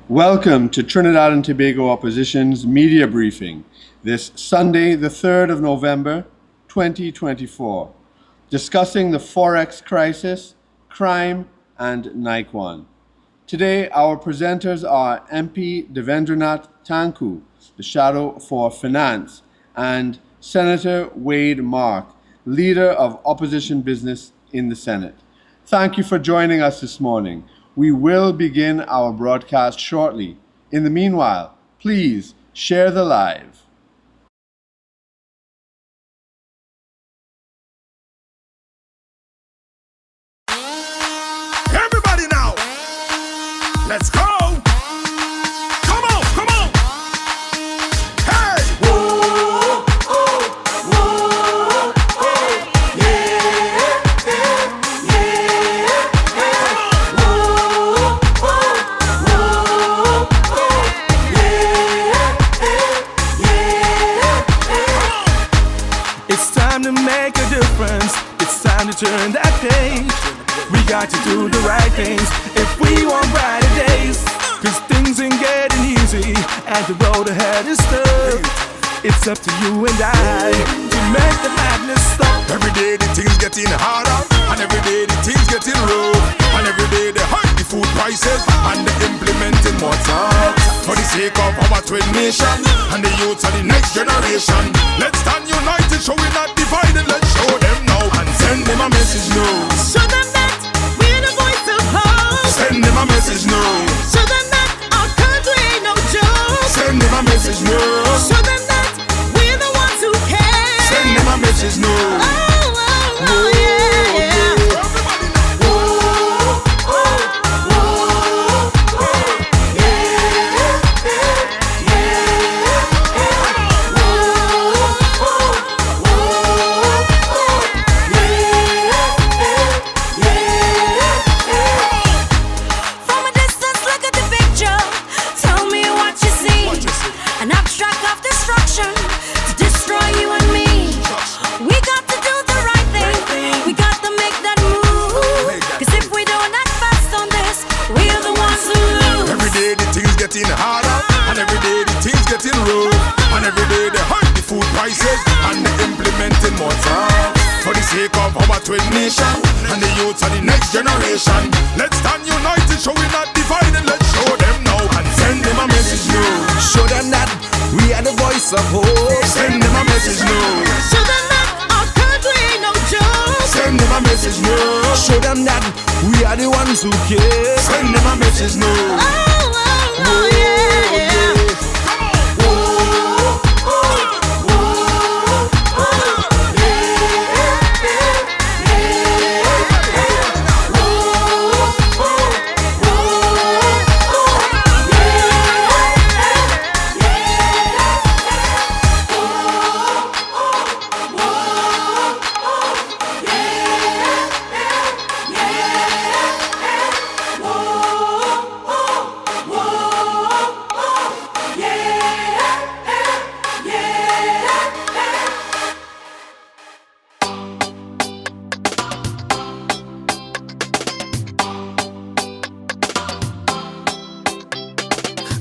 Welcome to Trinidad and Tobago Opposition's media briefing this Sunday, the 3rd of November, 2024, discussing the Forex crisis, crime, and Niquan. Today, our presenters are MP Davendranath Tancoo, the Shadow for Finance, and Senator Wade Mark, Leader of Opposition Business in the Senate. Thank you for joining us this morning. We will begin our broadcast shortly. In the meanwhile, please share the live. Everybody now, let's go. Come on, come on. Hey. Whoa, oh, whoa, oh, yeah, yeah, yeah. Whoa, oh, whoa, oh, yeah, yeah. It's time to make a difference. It's time to turn that page. We got to do the right things if we want brighter days. Cause things ain't getting easy and the road ahead is tough. It's up to you and I to make the madness stop. Every day the things getting harder, and every day the things getting rough, and every day they hike the food prices and they implementing more tax for the sake of our twin nation and the youth of the next generation. Let's stand united, show we're not divided. Let's show them now and send them a message now. Show them that we're the voice of hope. Send them a message now. Show them that our country ain't no joke. Send them a message now. Show them that we're the ones who care. Send them a message now. Oh, oh, oh, yeah, yeah. From a distance, look at the picture. Tell me what you see. An abstract of destruction to destroy you and me. We got to do the right thing. We got to make that move. Cause if we don't act fast on this, we're the ones who lose. Every day the things getting harder, and every day the things getting rough, and every day they hike the food prices and they implementing more tax for the sake of our twin nation and the youth of the next generation. Let's stand united, show we're not divided. Let's show them now and send them a message now. Show them that we are the voice of hope. Send them a message now. Show them that our country ain't no joke. Send them a message now. Show them that we are the ones who care. Send them a message now. Oh, oh, oh, yeah, yeah.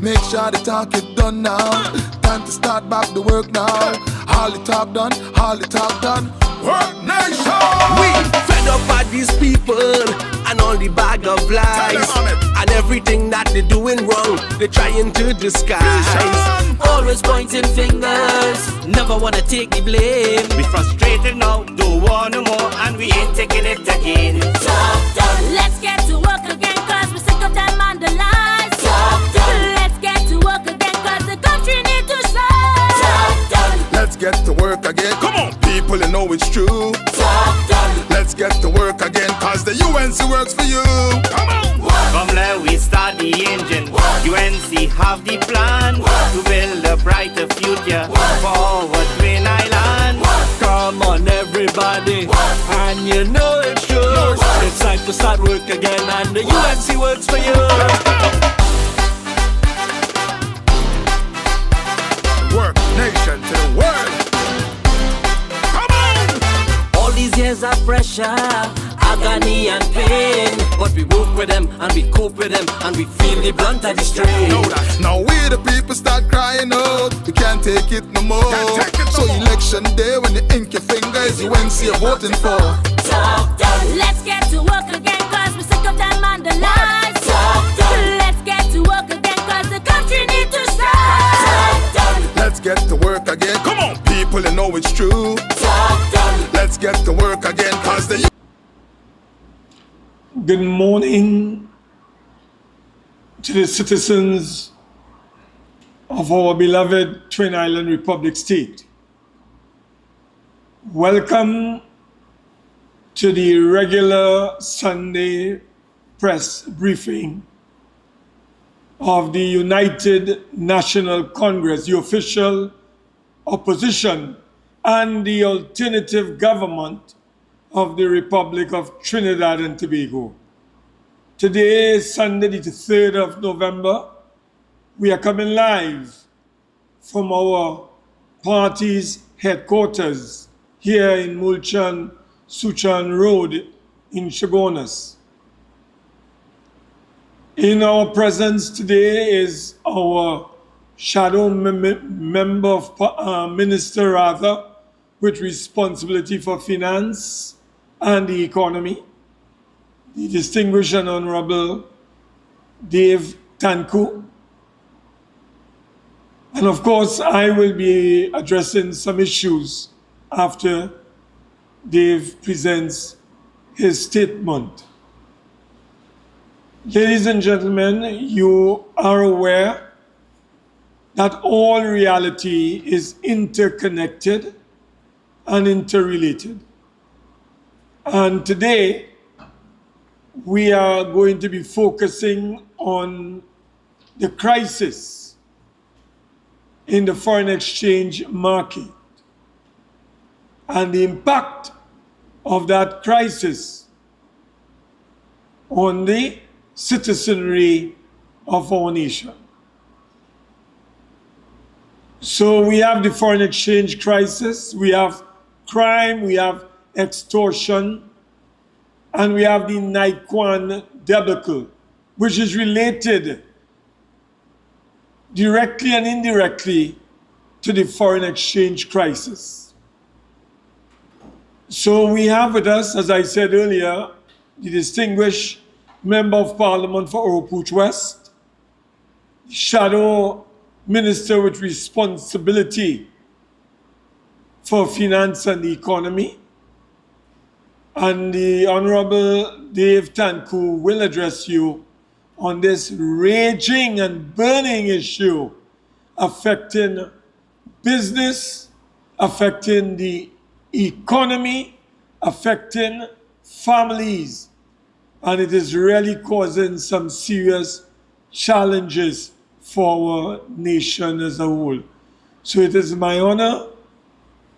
Make sure the talk is done now. Time to start back the work now. All the talk done, all the talk done. Work nation. We fed up by these people and all the bag of lies and everything that they're doing wrong, they're trying to disguise. Always pointing fingers, never wanna take the blame. We frustrated now, don't want no more, and we ain't taking it again. Talk done. Let's get to work again, cause we're sick of them and the lies. Talk done. Let's get to work again, cause the country needs to shine. Talk done. Let's get to work again. Come on, people, you know it's true. Talk done. Let's get to work again, cause the UNC works for you. Come on. From there we start the engine. UNC have the plan to build a brighter future for our Twin Island. Come on everybody, and you know it's true. It's time to start work again and the UNC works for you. Work nation to the world. Come on. All these years of pressure, agony and pain, but we woke with them, and we cope with them, and we feel the blunt of the strain. Now we the people start crying out, we can't take it no more. So election day when you ink your fingers, you ain't see you're voting for. Let's get to work again, cause we're sick of them and the lies. Let's get to work again, cause the country needs to strive. Let's get to work again. Come on, people, you know it's true. Let's get to work again, cause the Good morning to the citizens of our beloved Twin Island Republic State. Welcome to the regular Sunday press briefing of the United National Congress, the official opposition and the alternative government of the Republic of Trinidad and Tobago. Today is Sunday, the 3rd of November. We are coming live from our party's headquarters here in Mulchan Suchan Road in Chagonas. In our presence today is our shadow member of minister with responsibility for finance and the economy, the distinguished and honorable Tancoo. And of course, I will be addressing some issues after Dave presents his statement. Ladies and gentlemen, you are aware that all reality is interconnected and interrelated. And today, we are going to be focusing on the crisis in the foreign exchange market and the impact of that crisis on the citizenry of our nation. So we have the foreign exchange crisis, we have crime, we have extortion, and we have the Niquan debacle, which is related directly and indirectly to the foreign exchange crisis. So we have with us, as I said earlier, the distinguished Member of Parliament for Oropouche West, Shadow Minister with responsibility for finance and the economy, and the Honorable Dave Tancoo will address you on this raging and burning issue affecting business, affecting the economy, affecting families, and it is really causing some serious challenges for our nation as a whole. So it is my honor,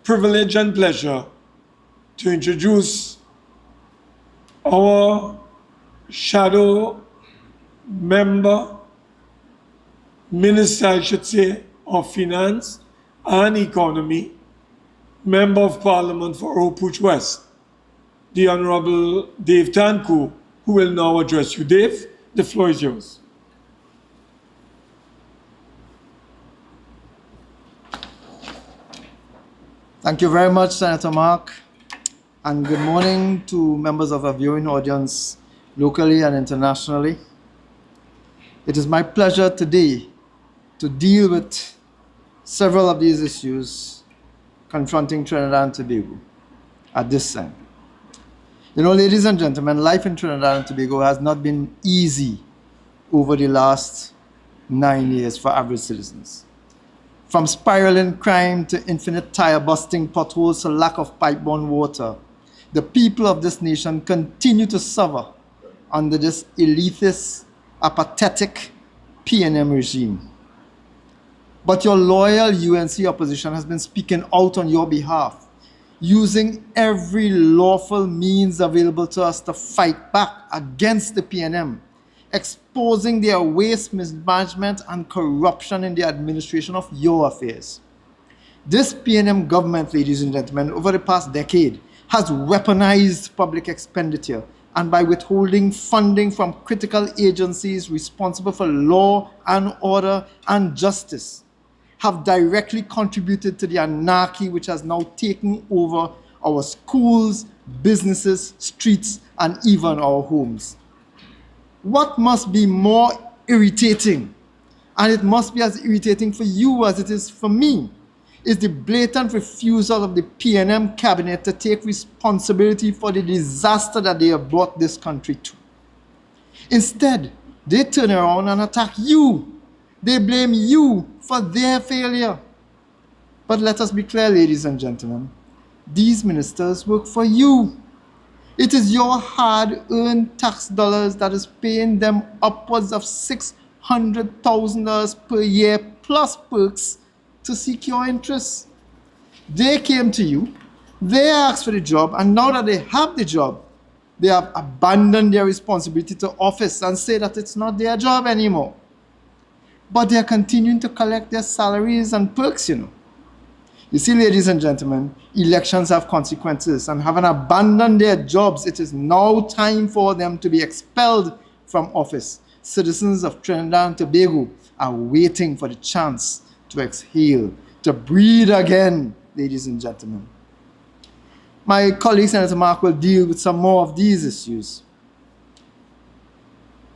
privilege, and pleasure to introduce our shadow member, minister, I should say, of finance and economy, member of parliament for Oropouche West, the Honorable Dave Tancoo, who will now address you. Dave, the floor is yours. Thank you very much, Senator Mark, and good morning to members of our viewing audience locally and internationally. It is my pleasure today to deal with several of these issues confronting Trinidad and Tobago at this time. You know, ladies and gentlemen, life in Trinidad and Tobago has not been easy over the last 9 years for average citizens. From spiraling crime to infinite tire-busting potholes to lack of pipe-borne water, the people of this nation continue to suffer under this elitist, apathetic PNM regime. But your loyal UNC opposition has been speaking out on your behalf, using every lawful means available to us to fight back against the PNM, exposing their waste, mismanagement, and corruption in the administration of your affairs. This PNM government, ladies and gentlemen, over the past decade, has weaponized public expenditure and by withholding funding from critical agencies responsible for law and order and justice, have directly contributed to the anarchy which has now taken over our schools, businesses, streets, and even our homes. What must be more irritating, and it must be as irritating for you as it is for me, is the blatant refusal of the PNM cabinet to take responsibility for the disaster that they have brought this country to. Instead, they turn around and attack you. They blame you for their failure. But let us be clear, ladies and gentlemen, these ministers work for you. It is your hard-earned tax dollars that is paying them upwards of $600,000 per year plus perks to seek your interests. They came to you, they asked for the job, and now that they have the job, they have abandoned their responsibility to office and say that it's not their job anymore. But they are continuing to collect their salaries and perks, You see, ladies and gentlemen, elections have consequences, and having abandoned their jobs, it is now time for them to be expelled from office. Citizens of Trinidad and Tobago are waiting for the chance to exhale, to breathe again, ladies and gentlemen. My colleague, Senator Mark, will deal with some more of these issues.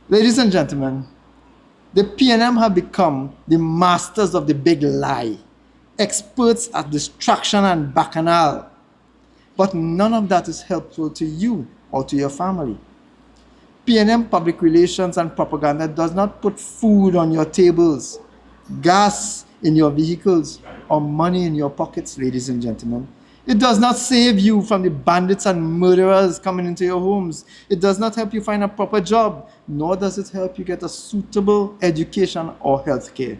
Ladies and gentlemen, the PNM have become the masters of the big lie, experts at distraction and bacchanal. But none of that is helpful to you or to your family. PNM public relations and propaganda does not put food on your tables, gas in your vehicles, or money in your pockets, ladies and gentlemen. It does not save you from the bandits and murderers coming into your homes. It does not help you find a proper job, nor does it help you get a suitable education or health care.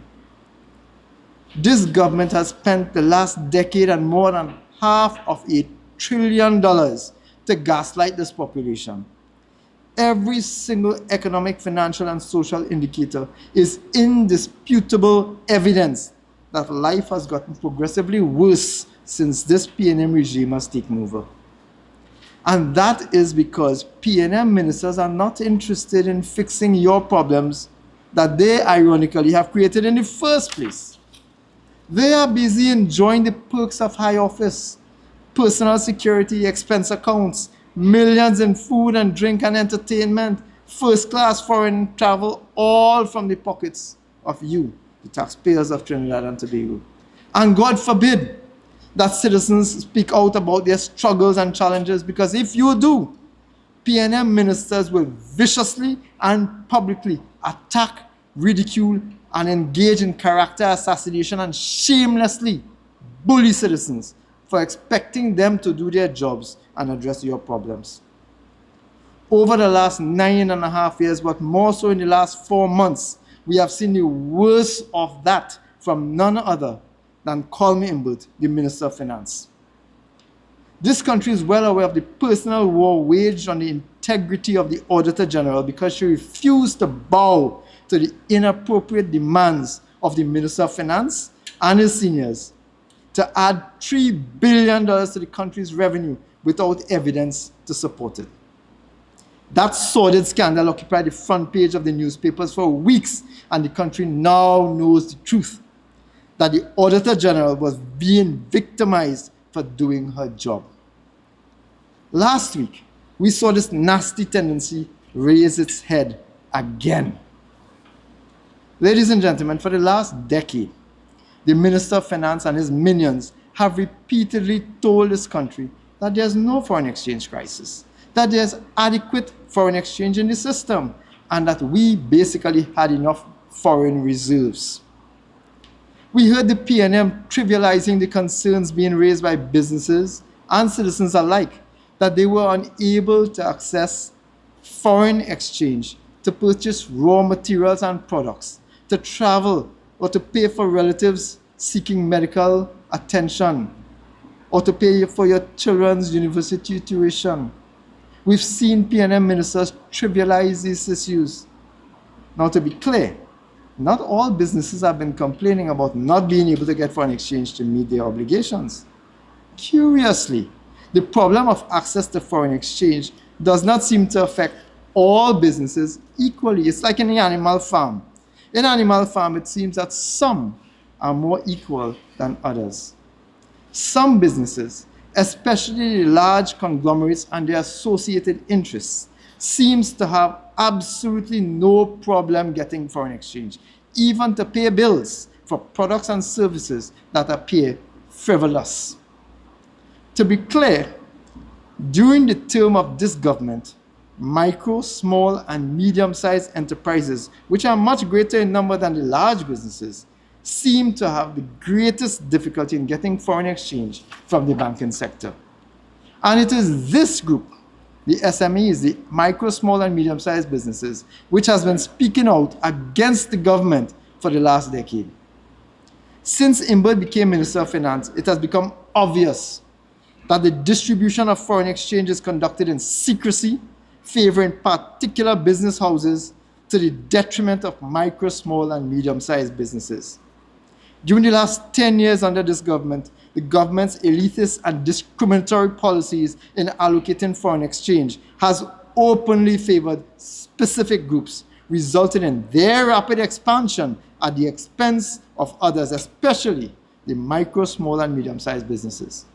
This government has spent the last decade and more than half of $1 trillion to gaslight this population. Every single economic, financial, and social indicator is indisputable evidence that life has gotten progressively worse since this PNM regime has taken over. And that is because PNM ministers are not interested in fixing your problems that they ironically have created in the first place. They are busy enjoying the perks of high office, personal security, expense accounts, millions in food and drink and entertainment, first-class foreign travel, all from the pockets of you, the taxpayers of Trinidad and Tobago. And God forbid that citizens speak out about their struggles and challenges, because if you do, PNM ministers will viciously and publicly attack, ridicule, and engage in character assassination and shamelessly bully citizens for expecting them to do their jobs and address your problems. Over the last 9.5 years, but more so in the last 4 months, we have seen the worst of that from none other than Colmy Imbert, the Minister of Finance. This country is well aware of the personal war waged on the integrity of the Auditor General because she refused to bow to the inappropriate demands of the Minister of Finance and his seniors to add $3 billion to the country's revenue without evidence to support it. That sordid scandal occupied the front page of the newspapers for weeks, and the country now knows the truth, that the Auditor General was being victimized for doing her job. Last week, we saw this nasty tendency raise its head again. Ladies and gentlemen, for the last decade, the Minister of Finance and his minions have repeatedly told this country that there's no foreign exchange crisis, that there's adequate foreign exchange in the system, and that we basically had enough foreign reserves. We heard the PNM trivializing the concerns being raised by businesses and citizens alike, that they were unable to access foreign exchange to purchase raw materials and products, to travel, or to pay for relatives seeking medical attention, or to pay for your children's university tuition. We've seen PNM ministers trivialize these issues. Now, to be clear, not all businesses have been complaining about not being able to get foreign exchange to meet their obligations. Curiously, the problem of access to foreign exchange does not seem to affect all businesses equally. It's like in the animal farm. In animal farm, it seems that some are more equal than others. Some businesses, especially large conglomerates and their associated interests, seems to have absolutely no problem getting foreign exchange, even to pay bills for products and services that appear frivolous. To be clear, during the term of this government, micro, small, and medium-sized enterprises, which are much greater in number than the large businesses, seem to have the greatest difficulty in getting foreign exchange from the banking sector. And it is this group, the SMEs, the micro, small, and medium-sized businesses, which has been speaking out against the government for the last decade. Since Imbert became Minister of Finance, it has become obvious that the distribution of foreign exchange is conducted in secrecy, favoring particular business houses to the detriment of micro, small, and medium-sized businesses. During the last 10 years under this government, the government's elitist and discriminatory policies in allocating foreign exchange has openly favored specific groups, resulting in their rapid expansion at the expense of others, especially the micro, small, and medium-sized businesses.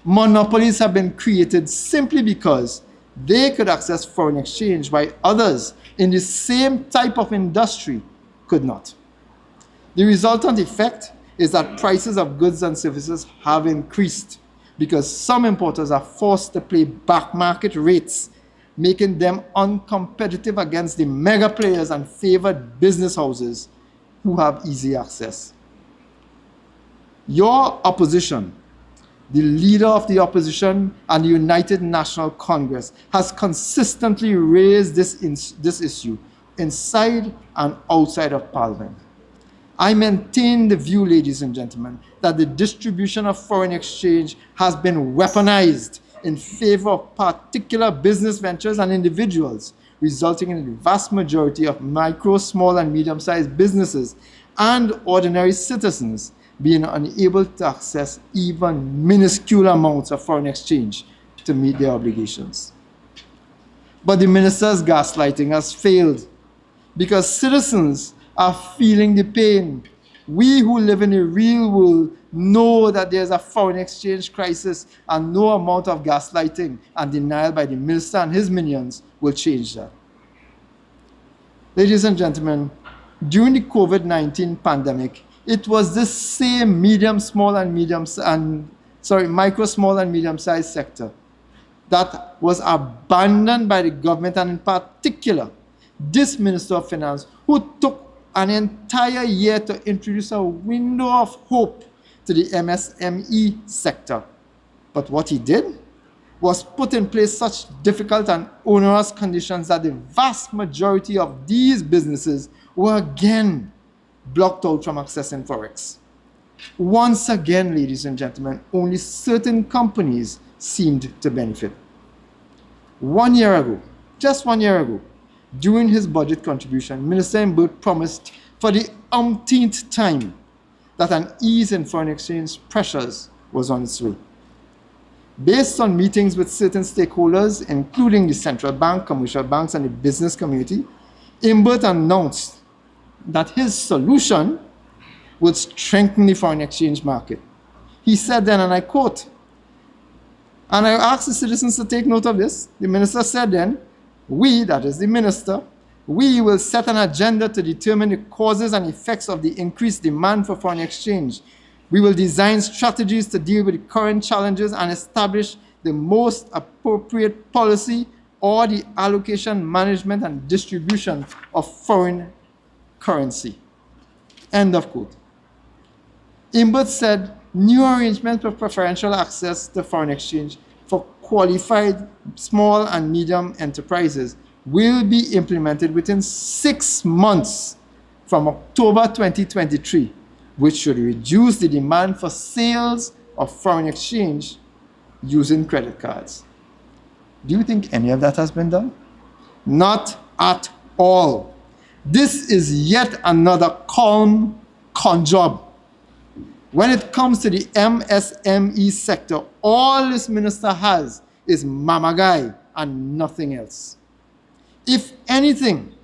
Monopolies have been created simply because they could access foreign exchange while others in the same type of industry could not. The resultant effect is that prices of goods and services have increased because some importers are forced to pay back market rates, making them uncompetitive against the mega players and favored business houses who have easy access. Your opposition, the leader of the opposition and the United National Congress, has consistently raised this issue inside and outside of Parliament. I maintain the view, ladies and gentlemen, that the distribution of foreign exchange has been weaponized in favor of particular business ventures and individuals, resulting in the vast majority of micro, small, and medium-sized businesses and ordinary citizens being unable to access even minuscule amounts of foreign exchange to meet their obligations. But the minister's gaslighting has failed because citizens are feeling the pain. We who live in the real world know that there's a foreign exchange crisis, and no amount of gaslighting and denial by the minister and his minions will change that. Ladies and gentlemen, during the COVID-19 pandemic, it was this same micro, small, and medium-sized sector that was abandoned by the government, and in particular, this Minister of Finance, who took an entire year to introduce a window of hope to the MSME sector. But what he did was put in place such difficult and onerous conditions that the vast majority of these businesses were again blocked out from accessing Forex. Once again, ladies and gentlemen, only certain companies seemed to benefit. 1 year ago, just 1 year ago, during his budget contribution, Minister Imbert promised for the umpteenth time that an ease in foreign exchange pressures was on its way. Based on meetings with certain stakeholders, including the central bank, commercial banks, and the business community, Imbert announced that his solution would strengthen the foreign exchange market. He said then, and I quote, and I asked the citizens to take note of this, the minister said then, "We," that is the minister, "we will set an agenda to determine the causes and effects of the increased demand for foreign exchange. We will design strategies to deal with the current challenges and establish the most appropriate policy or the allocation, management, and distribution of foreign currency." End of quote. Imbert said new arrangements for preferential access to foreign exchange for qualified small and medium enterprises will be implemented within 6 months from October 2023, which should reduce the demand for sales of foreign exchange using credit cards. Do you think any of that has been done? Not at all. This is yet another con job. When it comes to the MSME sector, all this minister has is mama guy and nothing else. If anything,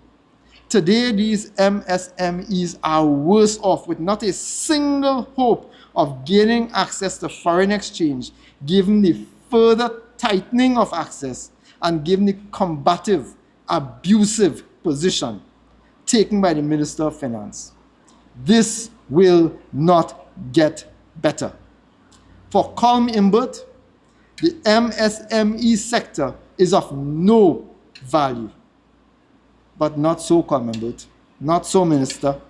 today these MSMEs are worse off with not a single hope of gaining access to foreign exchange, given the further tightening of access and given the combative, abusive position taken by the Minister of Finance. This will not get better. For Colm Imbert, the MSME sector is of no value. But not so, Colm Imbert, not so, Minister.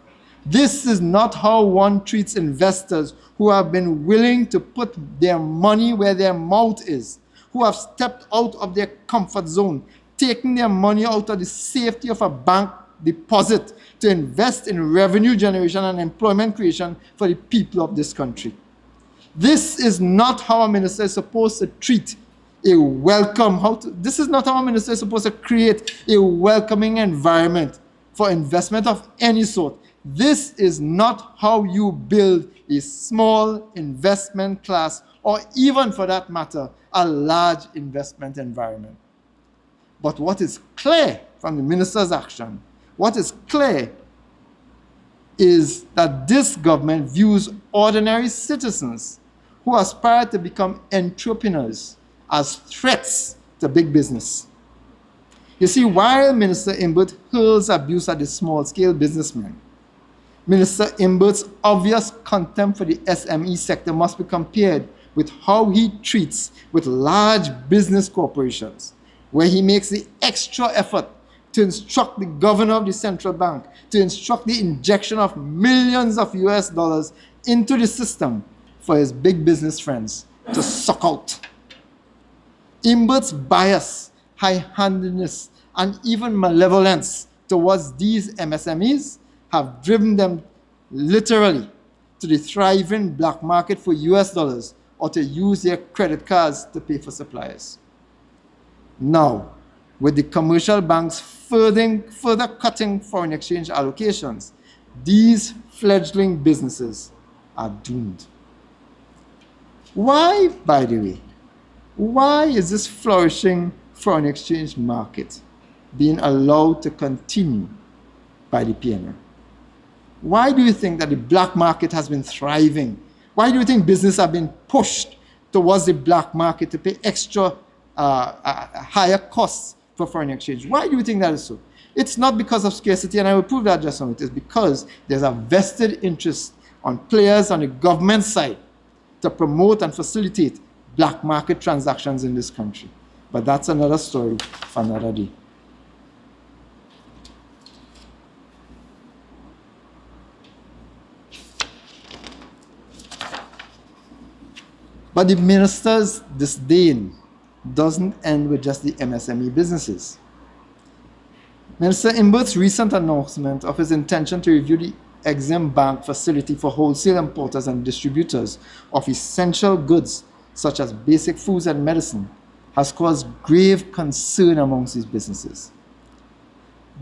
This is not how one treats investors who have been willing to put their money where their mouth is, who have stepped out of their comfort zone, taking their money out of the safety of a bank deposit to invest in revenue generation and employment creation for the people of this country. This is not how a minister is supposed to treat a this is not how a minister is supposed to create a welcoming environment for investment of any sort. This is not how you build a small investment class, or even for that matter, a large investment environment. But what is clear from the minister's action, what is clear is that this government views ordinary citizens who aspire to become entrepreneurs as threats to big business. You see, while Minister Imbert hurls abuse at the small-scale businessmen, Minister Imbert's obvious contempt for the SME sector must be compared with how he treats with large business corporations, where he makes the extra effort to instruct the governor of the central bank to instruct the injection of millions of US dollars into the system for his big business friends to suck out. Imbert's bias, high-handedness, and even malevolence towards these MSMEs have driven them literally to the thriving black market for US dollars or to use their credit cards to pay for suppliers. Now, with the commercial banks further cutting foreign exchange allocations, these fledgling businesses are doomed. Why, by the way, why is this flourishing foreign exchange market being allowed to continue by the PNM? Why do you think that the black market has been thriving? Why do you think business have been pushed towards the black market to pay extra higher costs for foreign exchange? Why do you think that is so? It's not because of scarcity, and I will prove that just now. It is because there's a vested interest on players on the government side to promote and facilitate black market transactions in this country. But that's another story for another day. But the minister's disdain doesn't end with just the MSME businesses. Minister Imbert's recent announcement of his intention to review the Exim Bank facility for wholesale importers and distributors of essential goods such as basic foods and medicine has caused grave concern amongst these businesses.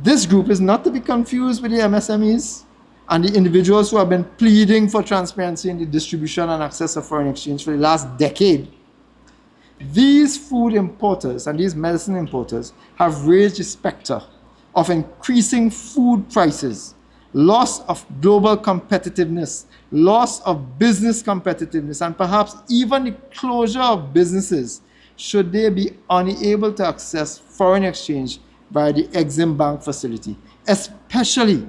This group is not to be confused with the MSMEs and the individuals who have been pleading for transparency in the distribution and access of foreign exchange for the last decade. These food importers and these medicine importers have raised the specter of increasing food prices, loss of global competitiveness, loss of business competitiveness, and perhaps even the closure of businesses should they be unable to access foreign exchange via the Exim Bank facility, especially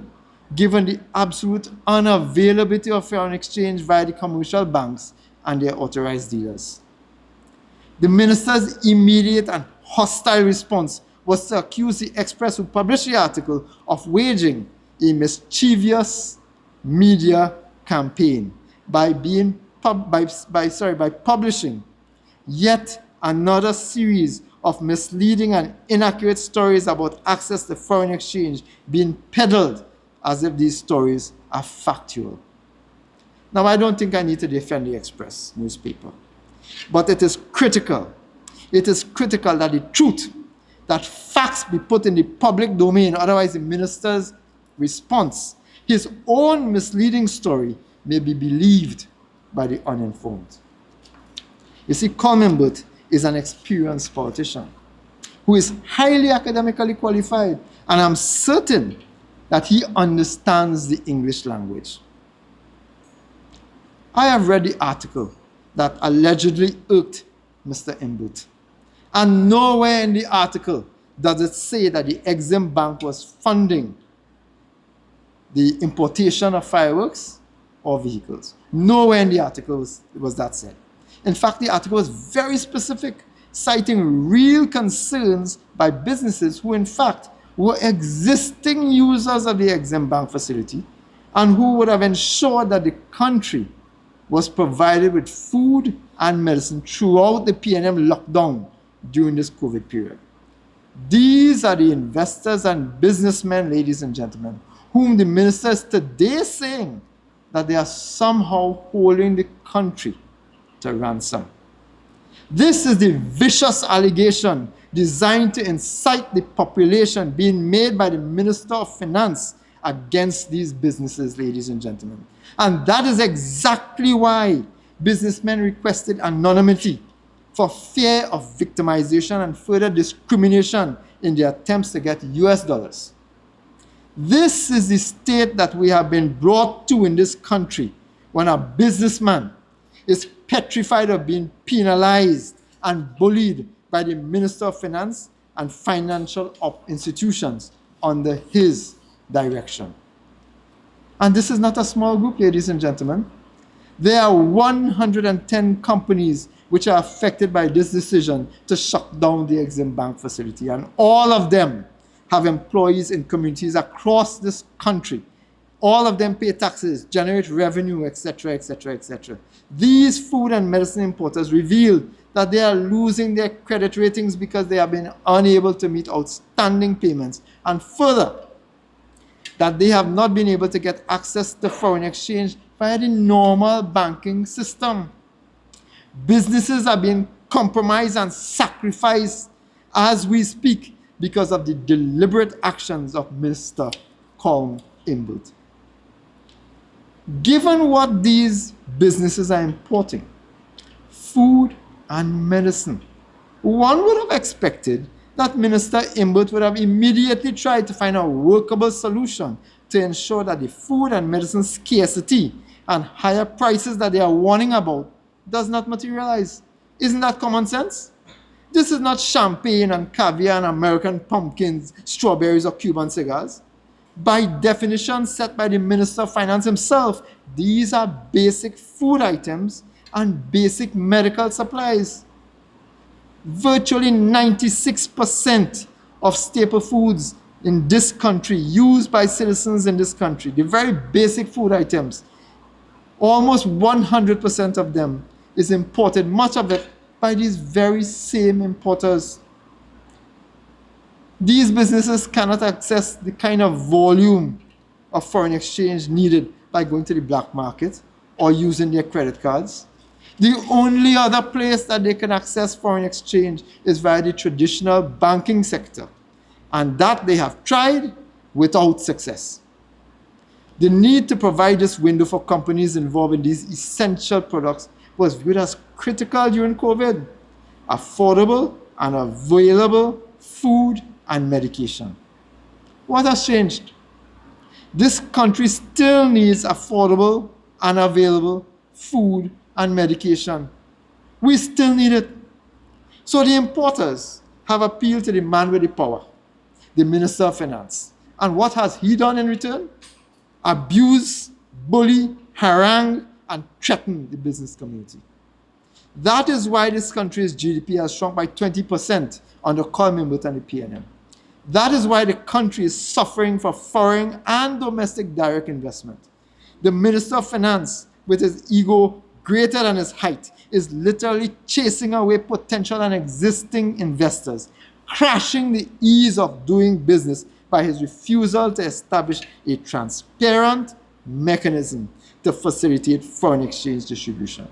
given the absolute unavailability of foreign exchange via the commercial banks and their authorized dealers. The minister's immediate and hostile response was to accuse the Express, who published the article, of waging a mischievous media campaign by publishing yet another series of misleading and inaccurate stories about access to foreign exchange, being peddled as if these stories are factual. Now, I don't think I need to defend the Express newspaper, but it is critical. It is critical that the truth, that facts be put in the public domain, otherwise the minister's response, his own misleading story, may be believed by the uninformed. You see, Colm Imbert is an experienced politician who is highly academically qualified, and I'm certain that he understands the English language. I have read the article that allegedly irked Mr. Imbut, and nowhere in the article does it say that the Exim Bank was funding the importation of fireworks or vehicles. Nowhere in the article was that said. In fact, the article was very specific, citing real concerns by businesses who in fact were existing users of the Exim Bank facility and who would have ensured that the country was provided with food and medicine throughout the PNM lockdown during this COVID period. These are the investors and businessmen, ladies and gentlemen, whom the minister is today saying that they are somehow holding the country to ransom. This is the vicious allegation designed to incite the population being made by the Minister of Finance against these businesses, ladies and gentlemen. And that is exactly why businessmen requested anonymity, for fear of victimization and further discrimination in their attempts to get US dollars. This is the state that we have been brought to in this country when a businessman is petrified of being penalized and bullied by the Minister of Finance and financial institutions under his direction. And this is not a small group, ladies and gentlemen. There are 110 companies which are affected by this decision to shut down the Exim Bank facility, and all of them have employees in communities across this country. All of them pay taxes, generate revenue, etc., etc., etc. These food and medicine importers revealed that they are losing their credit ratings because they have been unable to meet outstanding payments, and further, that they have not been able to get access to foreign exchange via the normal banking system. Businesses are being compromised and sacrificed as we speak because of the deliberate actions of Mr. Colm Imbut. Given what these businesses are importing, food and medicine, one would have expected that Minister Imbut would have immediately tried to find a workable solution to ensure that the food and medicine scarcity and higher prices that they are warning about does not materialize. Isn't that common sense? This is not champagne and caviar and American pumpkins, strawberries or Cuban cigars. By definition set by the Minister of Finance himself, these are basic food items and basic medical supplies. Virtually 96% of staple foods in this country, used by citizens in this country, the very basic food items, almost 100% of them is imported, much of it by these very same importers. These businesses cannot access the kind of volume of foreign exchange needed by going to the black market or using their credit cards. The only other place that they can access foreign exchange is via the traditional banking sector, and that they have tried without success. The need to provide this window for companies involved in these essential products was viewed as critical during COVID. Affordable and available food and medication. What has changed? This country still needs affordable and available food and medication. We still need it. So the importers have appealed to the man with the power, the Minister of Finance. And what has he done in return? Abuse, bully, harangue, and threaten the business community. That is why this country's GDP has shrunk by 20% under Colm Imbut and the PNM. That is why the country is suffering for foreign and domestic direct investment. The Minister of Finance, with his ego greater than his height, is literally chasing away potential and existing investors, crashing the ease of doing business by his refusal to establish a transparent mechanism to facilitate foreign exchange distribution.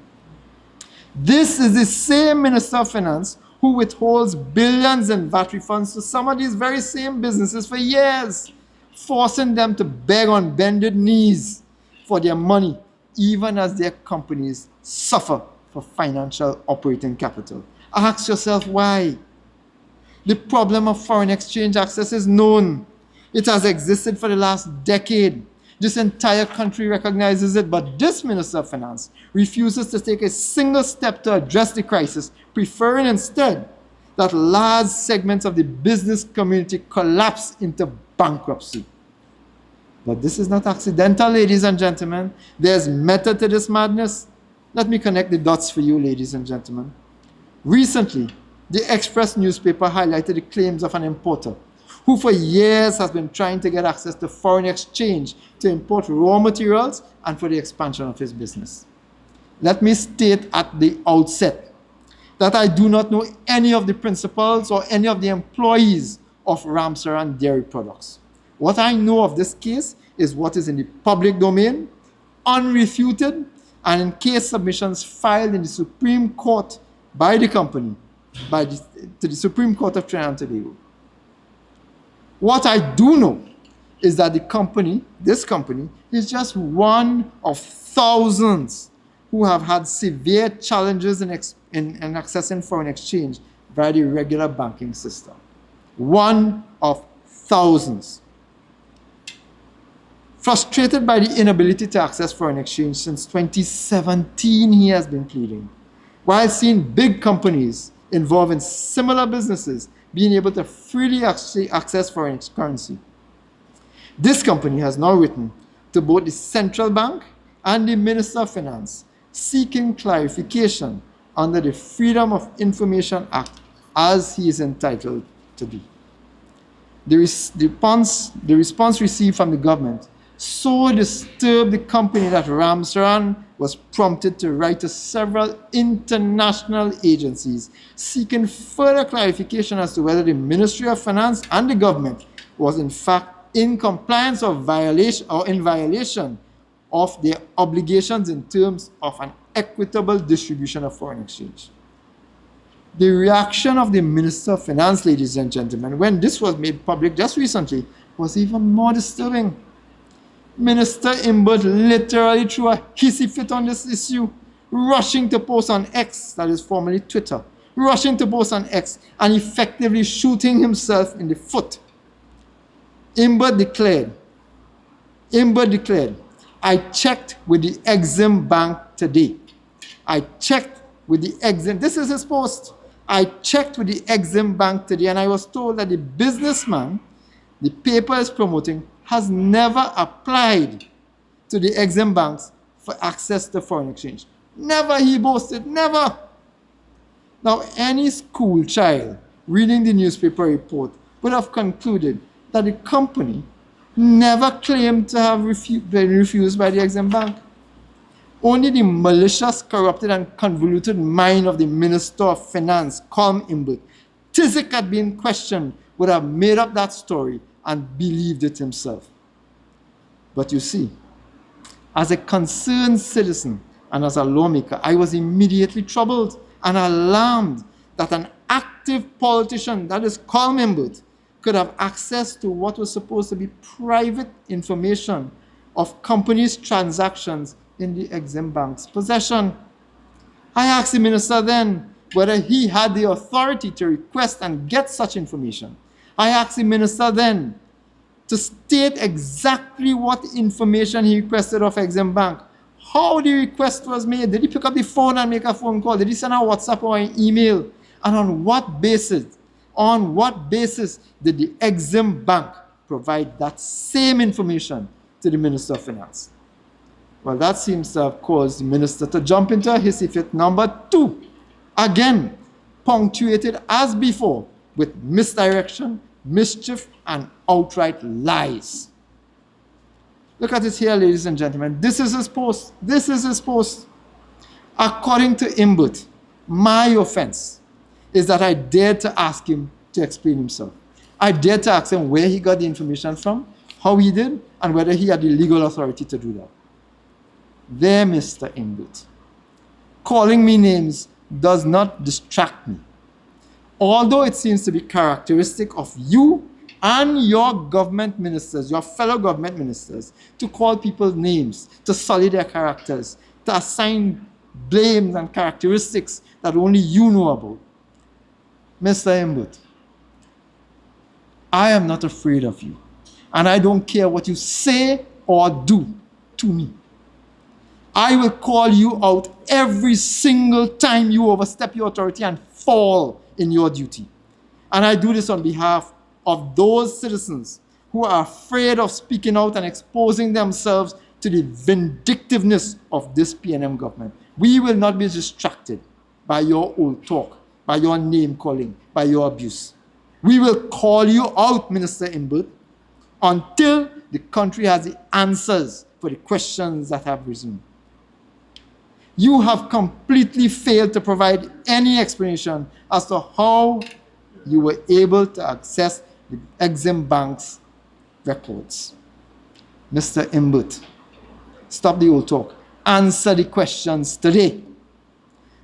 This is the same Minister of Finance who withholds billions in VAT refunds to some of these very same businesses for years, forcing them to beg on bended knees for their money, even as their companies suffer for financial operating capital. Ask yourself why. The problem of foreign exchange access is known. It has existed for the last decade. This entire country recognizes it, but this Minister of Finance refuses to take a single step to address the crisis, preferring instead that large segments of the business community collapse into bankruptcy. But this is not accidental, ladies and gentlemen. There's method to this madness. Let me connect the dots for you, ladies and gentlemen. Recently, the Express newspaper highlighted the claims of an importer who for years has been trying to get access to foreign exchange to import raw materials and for the expansion of his business. Let me state at the outset that I do not know any of the principals or any of the employees of Ramsaran Dairy Products. What I know of this case is what is in the public domain, unrefuted, and in case submissions filed in the Supreme Court by the company, to the Supreme Court of Trinidad and Tobago. What I do know is that this company, is just one of thousands who have had severe challenges in accessing foreign exchange via the regular banking system. One of thousands. Frustrated by the inability to access foreign exchange since 2017, he has been pleading, while seeing big companies involved in similar businesses being able to freely access foreign currency. This company has now written to both the central bank and the Minister of Finance seeking clarification under the Freedom of Information Act as he is entitled to be. The response received from the government so disturbed the company that Ramsaran was prompted to write to several international agencies seeking further clarification as to whether the Ministry of Finance and the government was in fact in compliance or in violation of their obligations in terms of an equitable distribution of foreign exchange. The reaction of the Minister of Finance, ladies and gentlemen, when this was made public just recently, was even more disturbing. Minister Imbert literally threw a hissy fit on this issue, rushing to post on X, that is formerly Twitter, rushing to post on X and effectively shooting himself in the foot. Imbert declared, I checked with the Exim Bank today. This is his post. I checked with the Exim Bank today and I was told that the businessman the paper is promoting has never applied to the Exim banks for access to foreign exchange. Never, he boasted, never. Now, any school child reading the newspaper report would have concluded that the company never claimed to have been refused by the Exim Bank. Only the malicious, corrupted, and convoluted mind of the Minister of Finance, Colm Imbert, Tizik had been questioned, would have made up that story and believed it himself. But you see, as a concerned citizen and as a lawmaker, I was immediately troubled and alarmed that an active politician, that is Colm Imbert, could have access to what was supposed to be private information of companies' transactions in the Exim Bank's possession. I asked the minister then whether he had the authority to request and get such information. I asked the minister then to state exactly what information he requested of Exim Bank, how the request was made. Did he pick up the phone and make a phone call? Did he send a WhatsApp or an email? And on what basis did the Exim Bank provide that same information to the Minister of Finance? Well, that seems to have caused the minister to jump into a hissy fit number 2, again punctuated as before with misdirection, mischief, and outright lies. Look at it here, ladies and gentlemen. This is his post. According to Imbert, my offense is that I dared to ask him to explain himself. I dared to ask him where he got the information from, how he did, and whether he had the legal authority to do that. There, Mr. Imbert, calling me names does not distract me. Although it seems to be characteristic of you and your government ministers, your fellow government ministers, to call people names, to sully their characters, to assign blames and characteristics that only you know about. Mr. Imbert, I am not afraid of you. And I don't care what you say or do to me. I will call you out every single time you overstep your authority and fall in your duty. And I do this on behalf of those citizens who are afraid of speaking out and exposing themselves to the vindictiveness of this PNM government. We will not be distracted by your old talk, by your name calling, by your abuse. We will call you out, Minister Imbert, until the country has the answers for the questions that have risen. You have completely failed to provide any explanation as to how you were able to access the Exim Bank's records. Mr. Imbert, stop the old talk. Answer the questions today.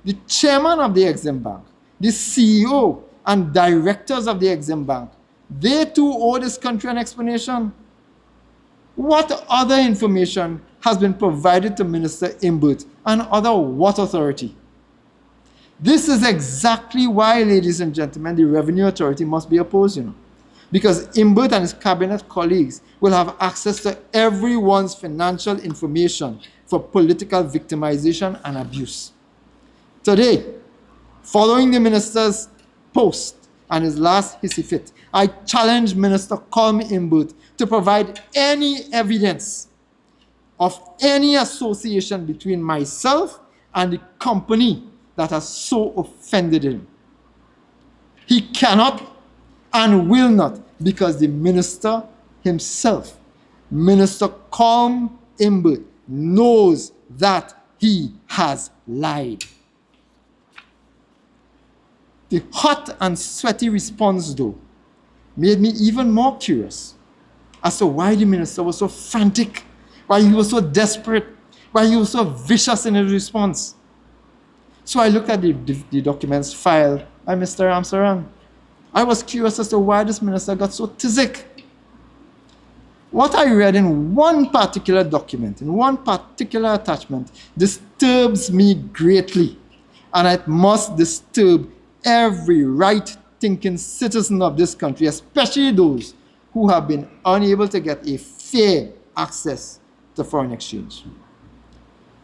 The chairman of the Exim Bank, the CEO and directors of the Exim Bank, they too owe this country an explanation. What other information has been provided to Minister Imbert and other what authority? This is exactly why, ladies and gentlemen, the Revenue Authority must be opposed, because Imbert and his cabinet colleagues will have access to everyone's financial information for political victimization and abuse. Today, following the minister's post and his last hissy fit, I challenge Minister Colm Imbert to provide any evidence of any association between myself and the company that has so offended him. He cannot and will not, because the minister himself, Minister Colm Imbert, knows that he has lied. The hot and sweaty response, though, made me even more curious as to why the minister was so frantic, why he was so desperate, why he was so vicious in his response. So I looked at the documents filed by Mr. Ramsaran. I was curious as to why this minister got so tizzic. What I read in one particular document, in one particular attachment, disturbs me greatly, and it must disturb every right-thinking citizen of this country, especially those who have been unable to get a fair access to foreign exchange.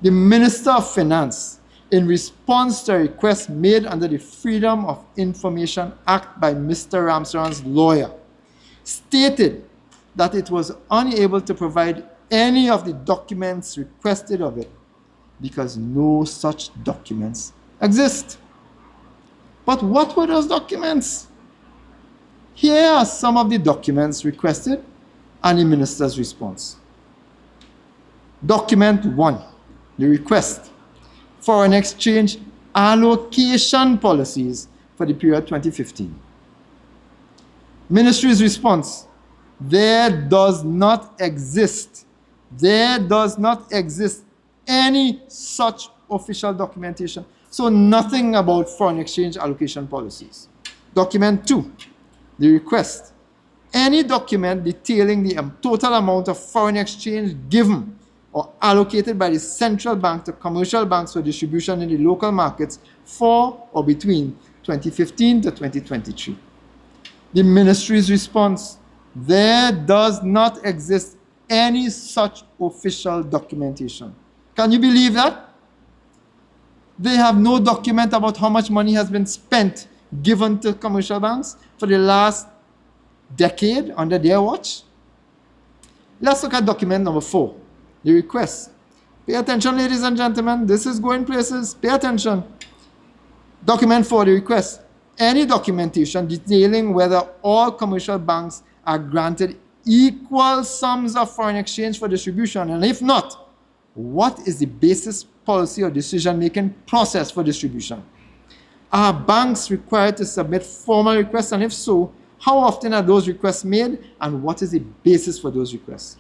The Minister of Finance, in response to a request made under the Freedom of Information Act by Mr. Ramsaran's lawyer, stated that it was unable to provide any of the documents requested of it because no such documents exist. But what were those documents? Here are some of the documents requested and the minister's response. Document 1, the request: foreign exchange allocation policies for the period 2015. Ministry's response: there does not exist any such official documentation. So nothing about foreign exchange allocation policies. Document 2, the request: any document detailing the total amount of foreign exchange given or allocated by the central bank to commercial banks for distribution in the local markets for or between 2015 to 2023. The ministry's response: there does not exist any such official documentation. Can you believe that? They have no document about how much money has been spent, given to commercial banks for the last decade under their watch. Let's look at document number 4, the request. Pay attention, ladies and gentlemen. This is going places. Pay attention. Document 4, the request: any documentation detailing whether all commercial banks are granted equal sums of foreign exchange for distribution, and if not, what is the basis, policy, or decision-making process for distribution? Are banks required to submit formal requests, and if so, how often are those requests made, and what is the basis for those requests?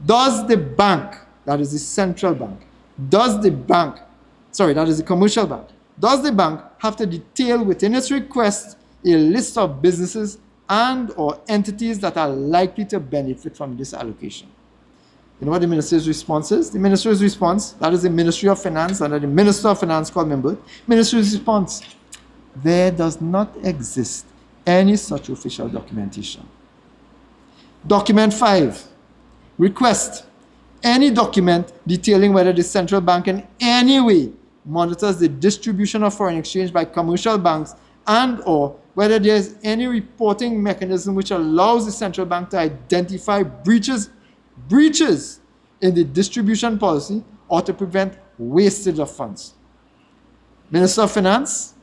Does the bank, that is the central bank, that is the commercial bank, does the bank have to detail within its request a list of businesses and or entities that are likely to benefit from this allocation? You know what the minister's response is? The minister's response, that is the Ministry of Finance under the Minister of Finance called member, minister's response: there does not exist any such official documentation. Document 5, request any document detailing whether the central bank in any way monitors the distribution of foreign exchange by commercial banks and or whether there is any reporting mechanism which allows the central bank to identify breaches in the distribution policy or to prevent wastage of funds. Minister of Finance,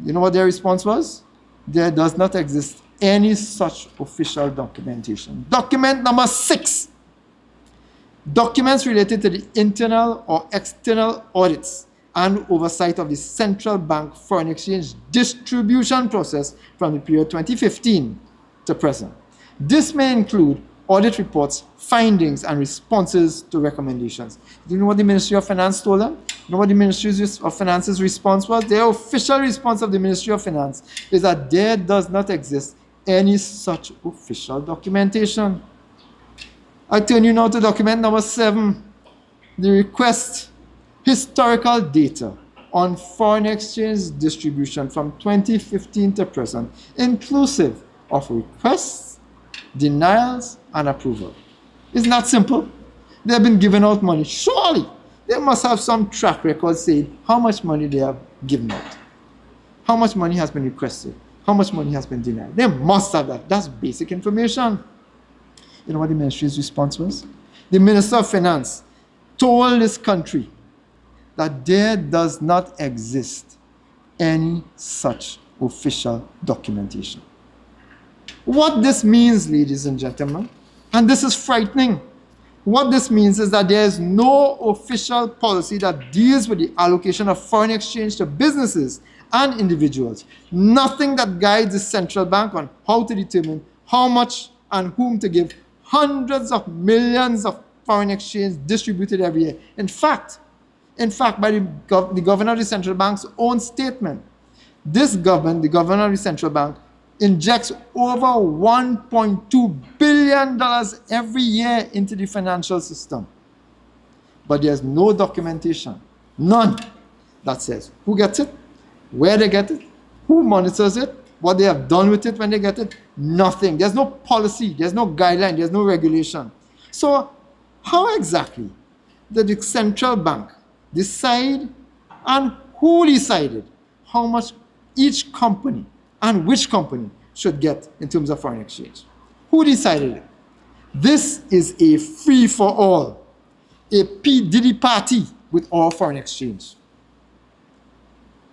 you know what their response was? There does not exist any such official documentation. Document number 6. Documents related to the internal or external audits and oversight of the central bank foreign exchange distribution process from the period 2015 to present. This may include audit reports, findings, and responses to recommendations. Do you know what the Ministry of Finance told them? You know what the Ministry of Finance's response was? Their official response of the Ministry of Finance is that there does not exist any such official documentation. I turn you now to document number 7, the request historical data on foreign exchange distribution from 2015 to present, inclusive of requests, denials, and approval. It's not simple. They've been giving out money. Surely they must have some track record saying how much money they have given out, how much money has been requested, how much money has been denied. They must have that. That's basic information. You know what the ministry's response was? The Minister of Finance told this country that there does not exist any such official documentation. What this means, ladies and gentlemen, and this is frightening, what this means is that there is no official policy that deals with the allocation of foreign exchange to businesses and individuals. Nothing that guides the central bank on how to determine how much and whom to give hundreds of millions of foreign exchange distributed every year. In fact, by the governor of the central bank's own statement, this government, the governor of the central bank, injects over $1.2 billion every year into the financial system. But there's no documentation, none, that says who gets it, where they get it, who monitors it, what they have done with it when they get it. Nothing. There's no policy, there's no guideline, there's no regulation. So how exactly did the central bank decide, and who decided how much each company and which company should get in terms of foreign exchange? Who decided it? This is a free-for-all, a P. Diddy party with all foreign exchange.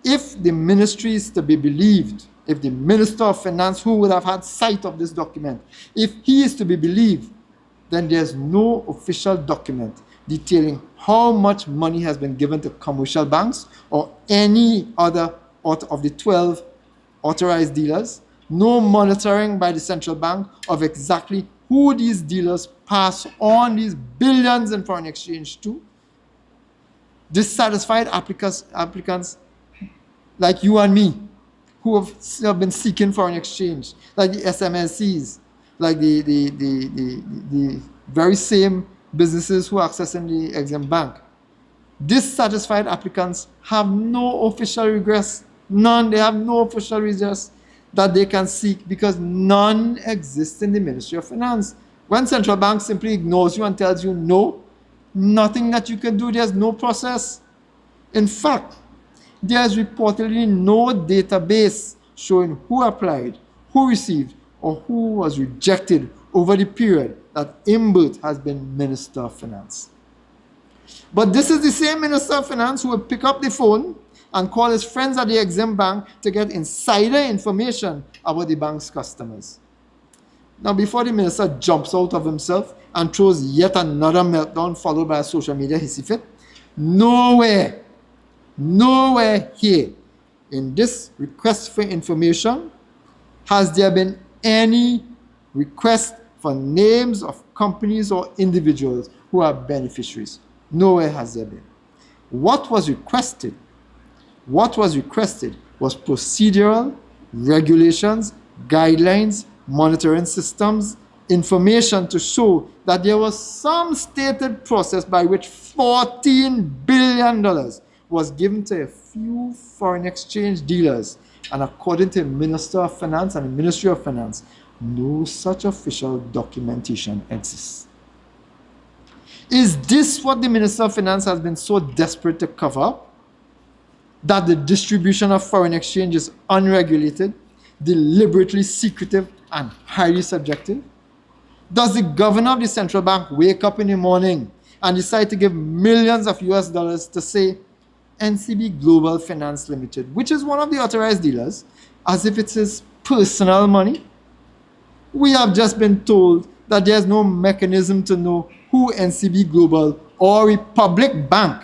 If the ministry is to be believed, if the Minister of Finance, who would have had sight of this document, if he is to be believed, then there's no official document detailing how much money has been given to commercial banks or any other of the 12 authorized dealers, no monitoring by the central bank of exactly who these dealers pass on these billions in foreign exchange to. Dissatisfied applicants like you and me, who have been seeking foreign exchange, like the SMLCs, like the very same businesses who are accessing the Exim Bank. Dissatisfied applicants have no official regress, none. They have no official redress that they can seek because none exists in the Ministry of Finance. When central bank simply ignores you and tells you no, nothing that you can do, there's no process. In fact, there is reportedly no database showing who applied, who received, or who was rejected over the period that Imbert has been Minister of Finance. But this is the same Minister of Finance who will pick up the phone and call his friends at the Exim Bank to get insider information about the bank's customers. Now, before the minister jumps out of himself and throws yet another meltdown followed by a social media hissy fit, nowhere here in this request for information has there been any request for names of companies or individuals who are beneficiaries. Nowhere has there been. What was requested was procedural, regulations, guidelines, monitoring systems, information to show that there was some stated process by which $14 billion was given to a few foreign exchange dealers. And according to the Minister of Finance and the Ministry of Finance, No such official documentation exists. Is this what the Minister of Finance has been so desperate to cover up? That the distribution of foreign exchange is unregulated, deliberately secretive, and highly subjective? Does the governor of the central bank wake up in the morning and decide to give millions of US dollars to say NCB Global Finance Limited, which is one of the authorized dealers, as if it's his personal money? We have just been told that there's no mechanism to know who NCB Global or Republic Bank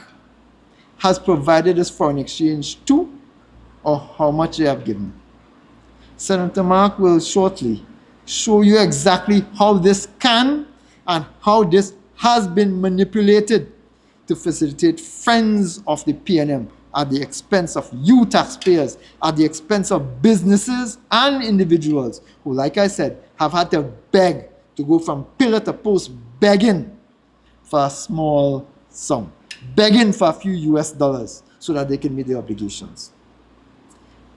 has provided this foreign exchange to or how much they have given. Senator Mark will shortly show you exactly how this can and how this has been manipulated to facilitate friends of the PNM at the expense of you taxpayers, at the expense of businesses and individuals who, like I said, have had to beg to go from pillar to post, begging for a small sum, begging for a few US dollars so that they can meet their obligations.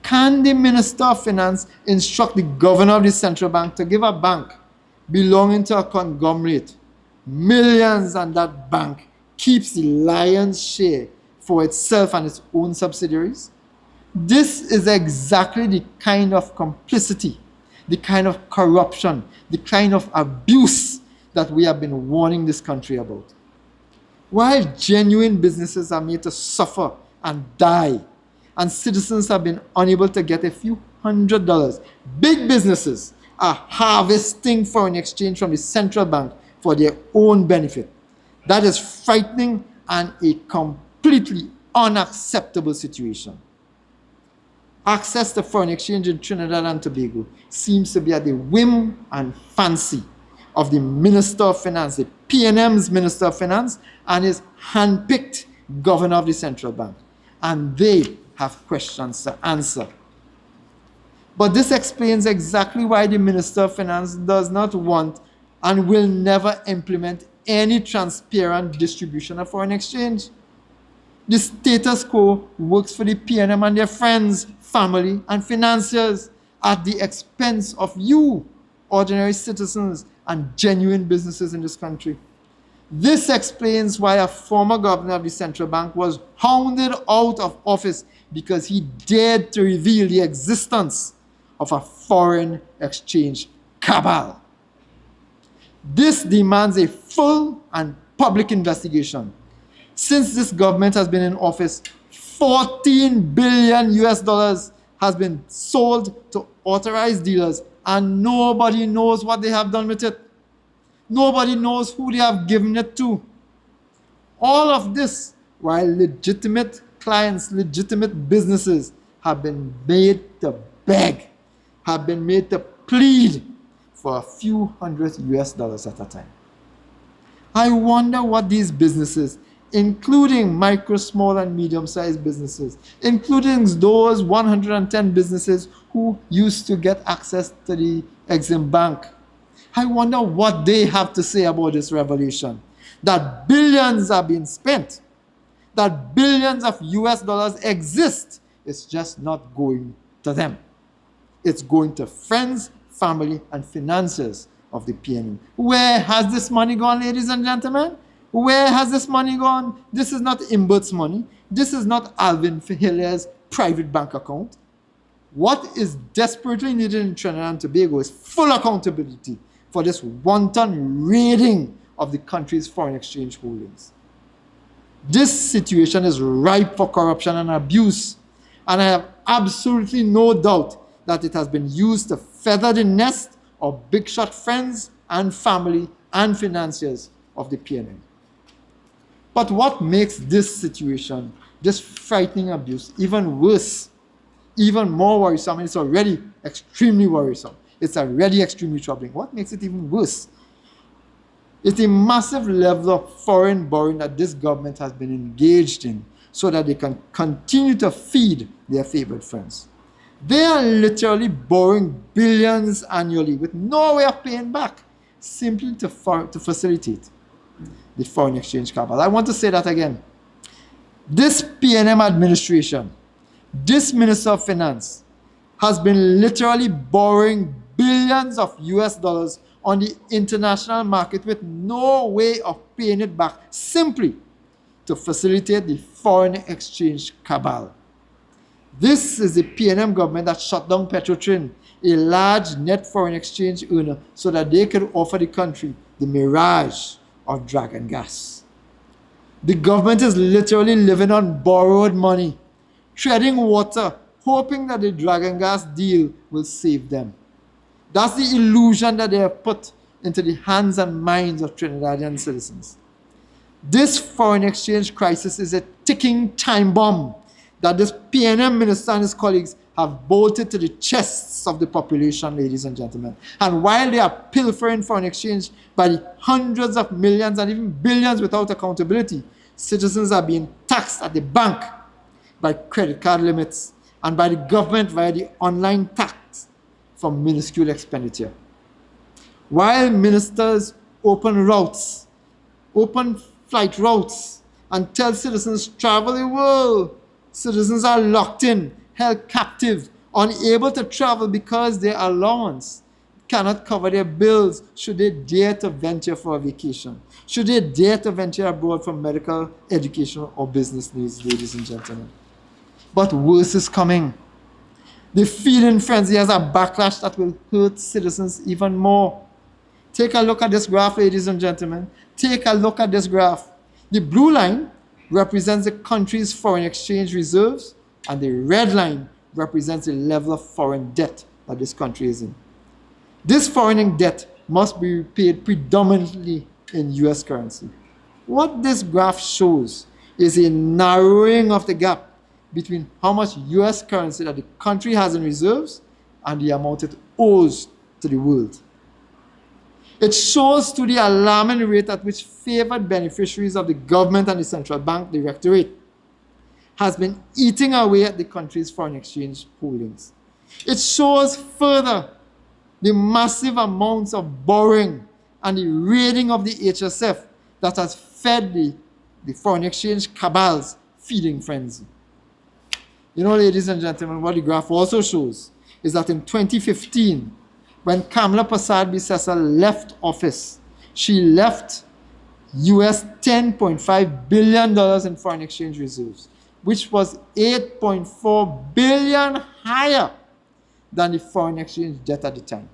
Can the Minister of Finance instruct the governor of the central bank to give a bank belonging to a conglomerate millions, and that bank keeps the lion's share for itself and its own subsidiaries? This is exactly the kind of complicity, the kind of corruption, the kind of abuse that we have been warning this country about. While genuine businesses are made to suffer and die, and citizens have been unable to get a few $100s, big businesses are harvesting foreign exchange from the central bank for their own benefit. That is frightening and a completely unacceptable situation. Access to foreign exchange in Trinidad and Tobago seems to be at the whim and fancy of the Minister of Finance, the PNM's Minister of Finance, and his hand-picked governor of the central bank. And they have questions to answer. But this explains exactly why the Minister of Finance does not want and will never implement any transparent distribution of foreign exchange. The status quo works for the PNM and their friends, family, and financiers at the expense of you, ordinary citizens, and genuine businesses in this country. This explains why a former governor of the central bank was hounded out of office because he dared to reveal the existence of a foreign exchange cabal. This demands a full and public investigation. Since this government has been in office, 14 billion US dollars has been sold to authorized dealers, and nobody knows what they have done with it. Nobody knows who they have given it to. All of this while legitimate clients, legitimate businesses have been made to beg, have been made to plead for a few $100 US at a time. I wonder what these businesses, including micro, small, and medium-sized businesses, including those 110 businesses who used to get access to the Exim Bank, I wonder what they have to say about this revelation. That billions are being spent, that billions of US dollars exist, it's just not going to them. It's going to friends, family, and financiers of the PNM. Where has this money gone, ladies and gentlemen? Where has this money gone? This is not Imbert's money. This is not Alvin Hiller's private bank account. What is desperately needed in Trinidad and Tobago is full accountability for this wanton raiding of the country's foreign exchange holdings. This situation is ripe for corruption and abuse, and I have absolutely no doubt that it has been used to feather the nest of big shot friends and family and financiers of the PNM. But what makes this situation, this frightening abuse, even worse, even more worrisome, and it's already extremely worrisome, it's already extremely troubling. What makes it even worse? It's a massive level of foreign borrowing that this government has been engaged in so that they can continue to feed their favorite friends. They are literally borrowing billions annually with no way of paying back, simply to facilitate the foreign exchange cabal. I want to say that again. This PNM administration, this Minister of Finance, has been literally borrowing billions of US dollars on the international market with no way of paying it back, simply to facilitate the foreign exchange cabal. This is the PNM government that shut down Petrotrin, a large net foreign exchange earner, so that they could offer the country the mirage of dragon gas. The government is literally living on borrowed money, treading water, hoping that the dragon gas deal will save them. That's the illusion that they have put into the hands and minds of Trinidadian citizens. This foreign exchange crisis is a ticking time bomb that this PNM minister and his colleagues have bolted to the chests of the population, ladies and gentlemen. And while they are pilfering foreign exchange by the hundreds of millions and even billions without accountability, citizens are being taxed at the bank by credit card limits and by the government via the online tax for minuscule expenditure. While ministers open flight routes, and tell citizens travel the world, citizens are locked in, held captive, unable to travel because their allowance cannot cover their bills should they dare to venture for a vacation, should they dare to venture abroad for medical, education, or business needs, ladies and gentlemen. But worse is coming. The feeding frenzy has a backlash that will hurt citizens even more. Take a look at this graph, ladies and gentlemen. Take a look at this graph. The blue line represents the country's foreign exchange reserves, and the red line represents the level of foreign debt that this country is in. This foreign debt must be repaid predominantly in US currency. What this graph shows is a narrowing of the gap between how much US currency that the country has in reserves and the amount it owes to the world. It shows to the alarming rate at which favored beneficiaries of the government and the central bank directorate has been eating away at the country's foreign exchange holdings. It shows further the massive amounts of borrowing and the raiding of the HSF that has fed the foreign exchange cabal's feeding frenzy. You know, ladies and gentlemen, what the graph also shows is that in 2015, when Kamala Persad-Bissessar left office, she left US $10.5 billion in foreign exchange reserves, which was $8.4 billion higher than the foreign exchange debt at the time.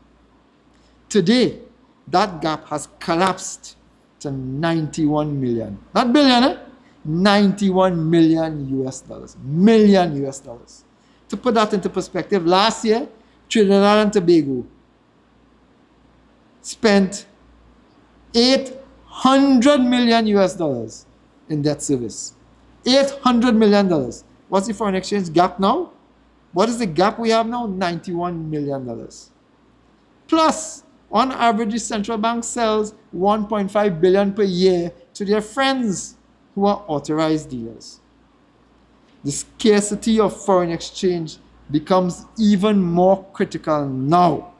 Today, that gap has collapsed to 91 million. Not billion, eh? 91 million US dollars. Million US dollars. To put that into perspective, last year, Trinidad and Tobago spent 800 million US dollars in debt service. $800 million. What's the foreign exchange gap now? What is the gap we have now? $91 million. Plus, on average, the central bank sells $1.5 billion per year to their friends who are authorized dealers. The scarcity of foreign exchange becomes even more critical now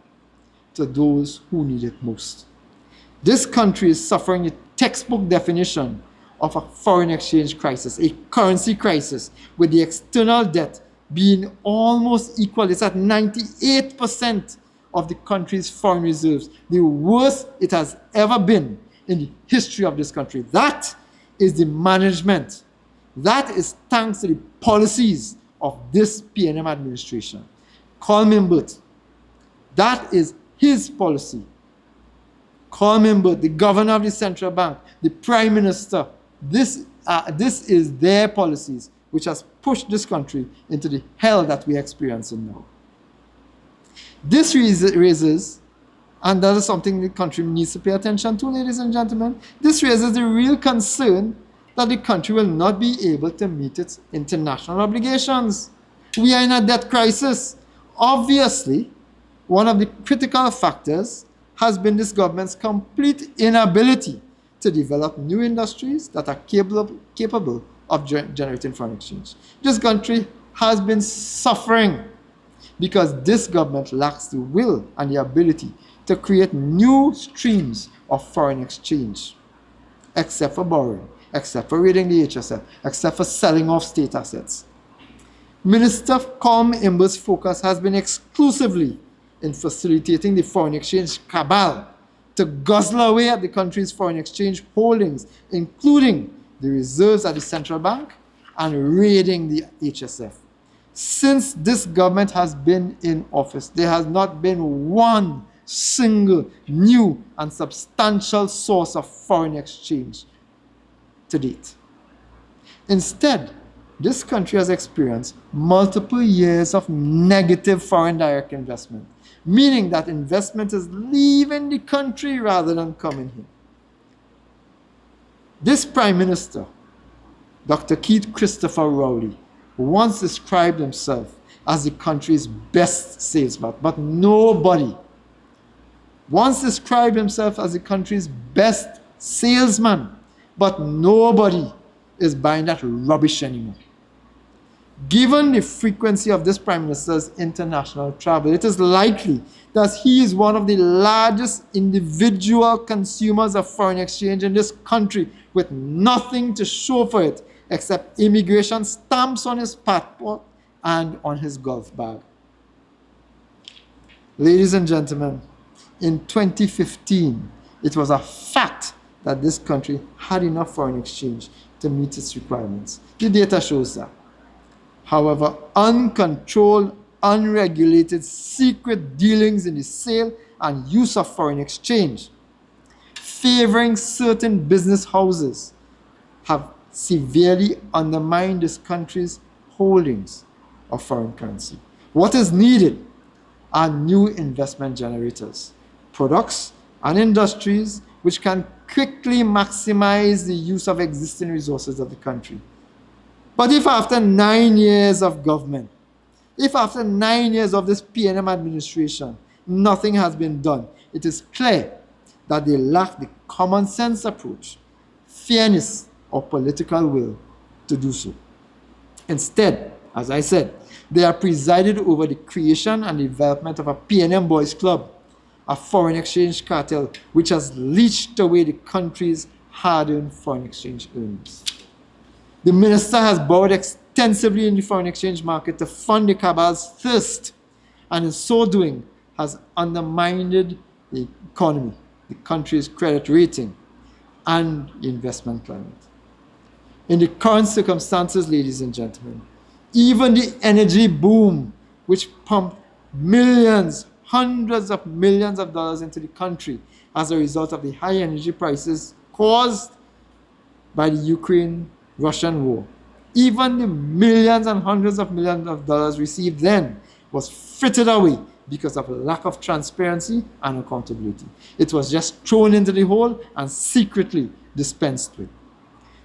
to those who need it most. This country is suffering a textbook definition of a foreign exchange crisis, a currency crisis, with the external debt being almost equal. It's at 98% of the country's foreign reserves, the worst it has ever been in the history of this country. That is the management. That is thanks to the policies of this PNM administration. Call me Mbert. That is his policy. Call me Mbert, the governor of the central bank, the prime minister. This is their policies which has pushed this country into the hell that we're experiencing now. This raises, and that is something the country needs to pay attention to, ladies and gentlemen, this raises the real concern that the country will not be able to meet its international obligations. We are in a debt crisis. Obviously, one of the critical factors has been this government's complete inability to develop new industries that are capable of generating foreign exchange. This country has been suffering because this government lacks the will and the ability to create new streams of foreign exchange, except for borrowing, except for raiding the HSF, except for selling off state assets. Minister Colm Imber's focus has been exclusively in facilitating the foreign exchange cabal to guzzle away at the country's foreign exchange holdings, including the reserves at the central bank and raiding the HSF. Since this government has been in office, there has not been one single new and substantial source of foreign exchange to date. Instead, this country has experienced multiple years of negative foreign direct investment, meaning that investment is leaving the country rather than coming here. This Prime Minister, Dr. Keith Christopher Rowley, once described himself as the country's best salesman, but nobody once described himself as the country's best salesman, but nobody is buying that rubbish anymore. Given the frequency of this Prime Minister's international travel, it is likely that he is one of the largest individual consumers of foreign exchange in this country, with nothing to show for it except immigration stamps on his passport and on his golf bag. Ladies and gentlemen, in 2015, it was a fact that this country had enough foreign exchange to meet its requirements. The data shows that. However, uncontrolled, unregulated, secret dealings in the sale and use of foreign exchange, favoring certain business houses, have severely undermined this country's holdings of foreign currency. What is needed are new investment generators, products and industries which can quickly maximize the use of existing resources of the country. But if after 9 years of government, if after 9 years of this PNM administration, nothing has been done, it is clear that they lack the common sense approach, fairness, or political will to do so. Instead, as I said, they are presided over the creation and development of a PNM Boys Club, a foreign exchange cartel which has leached away the country's hard-earned foreign exchange earnings. The minister has borrowed extensively in the foreign exchange market to fund the cabal's thirst, and in so doing has undermined the economy, the country's credit rating, and the investment climate. In the current circumstances, ladies and gentlemen, even the energy boom, which pumped millions, hundreds of millions of dollars into the country as a result of the high energy prices caused by the Ukraine-Russian war, even the millions and hundreds of millions of dollars received then was frittered away because of a lack of transparency and accountability. It was just thrown into the hole and secretly dispensed with.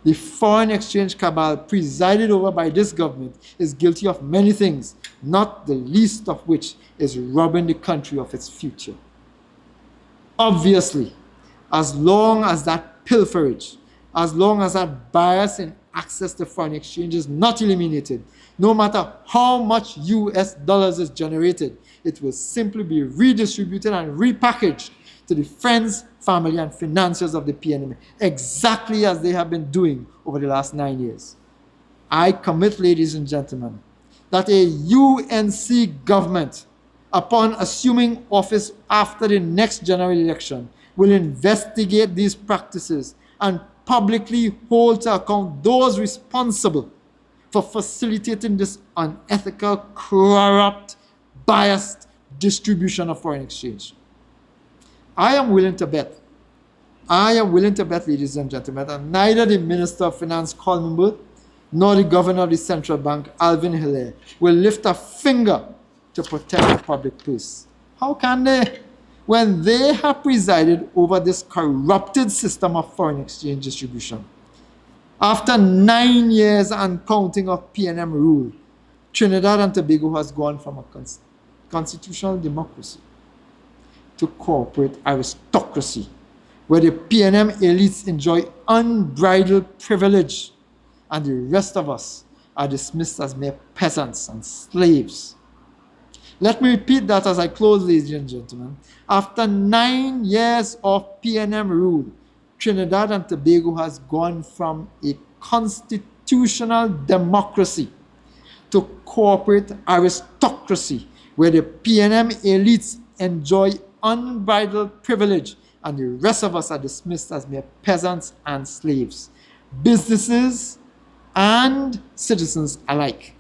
The foreign exchange cabal presided over by this government is guilty of many things, not the least of which is robbing the country of its future. Obviously, as long as that pilferage, as long as that bias in access to foreign exchange is not eliminated, no matter how much US dollars is generated, it will simply be redistributed and repackaged to the friends, family, and financiers of the PNM, exactly as they have been doing over the last 9 years. I commit, ladies and gentlemen, that a UNC government, upon assuming office after the next general election, will investigate these practices and publicly hold to account those responsible for facilitating this unethical, corrupt, biased distribution of foreign exchange. I am willing to bet, ladies and gentlemen, that neither the Minister of Finance, Colin Burt, nor the Governor of the Central Bank, Alvin Hilaire, will lift a finger to protect the public purse. How can they, when they have presided over this corrupted system of foreign exchange distribution? After 9 years and counting of PNM rule, Trinidad and Tobago has gone from a constitutional democracy to corporate aristocracy, where the PNM elites enjoy unbridled privilege and the rest of us are dismissed as mere peasants and slaves. Let me repeat that as I close, ladies and gentlemen. After 9 years of PNM rule, Trinidad and Tobago has gone from a constitutional democracy to corporate aristocracy, where the PNM elites enjoy unbridled privilege, and the rest of us are dismissed as mere peasants and slaves, businesses and citizens alike.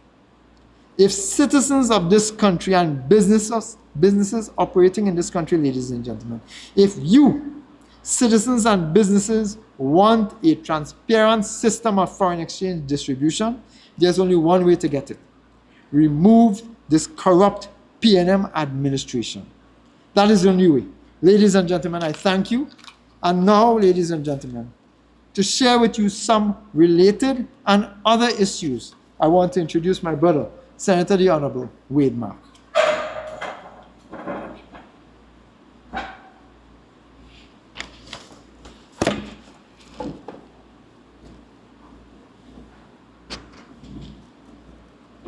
If citizens of this country and businesses operating in this country, ladies and gentlemen, if you, citizens and businesses, want a transparent system of foreign exchange distribution, there's only one way to get it. Remove this corrupt P&M administration. That is the only way. Ladies and gentlemen, I thank you. And now, ladies and gentlemen, to share with you some related and other issues, I want to introduce my brother, Senator the Honorable Wade Mark.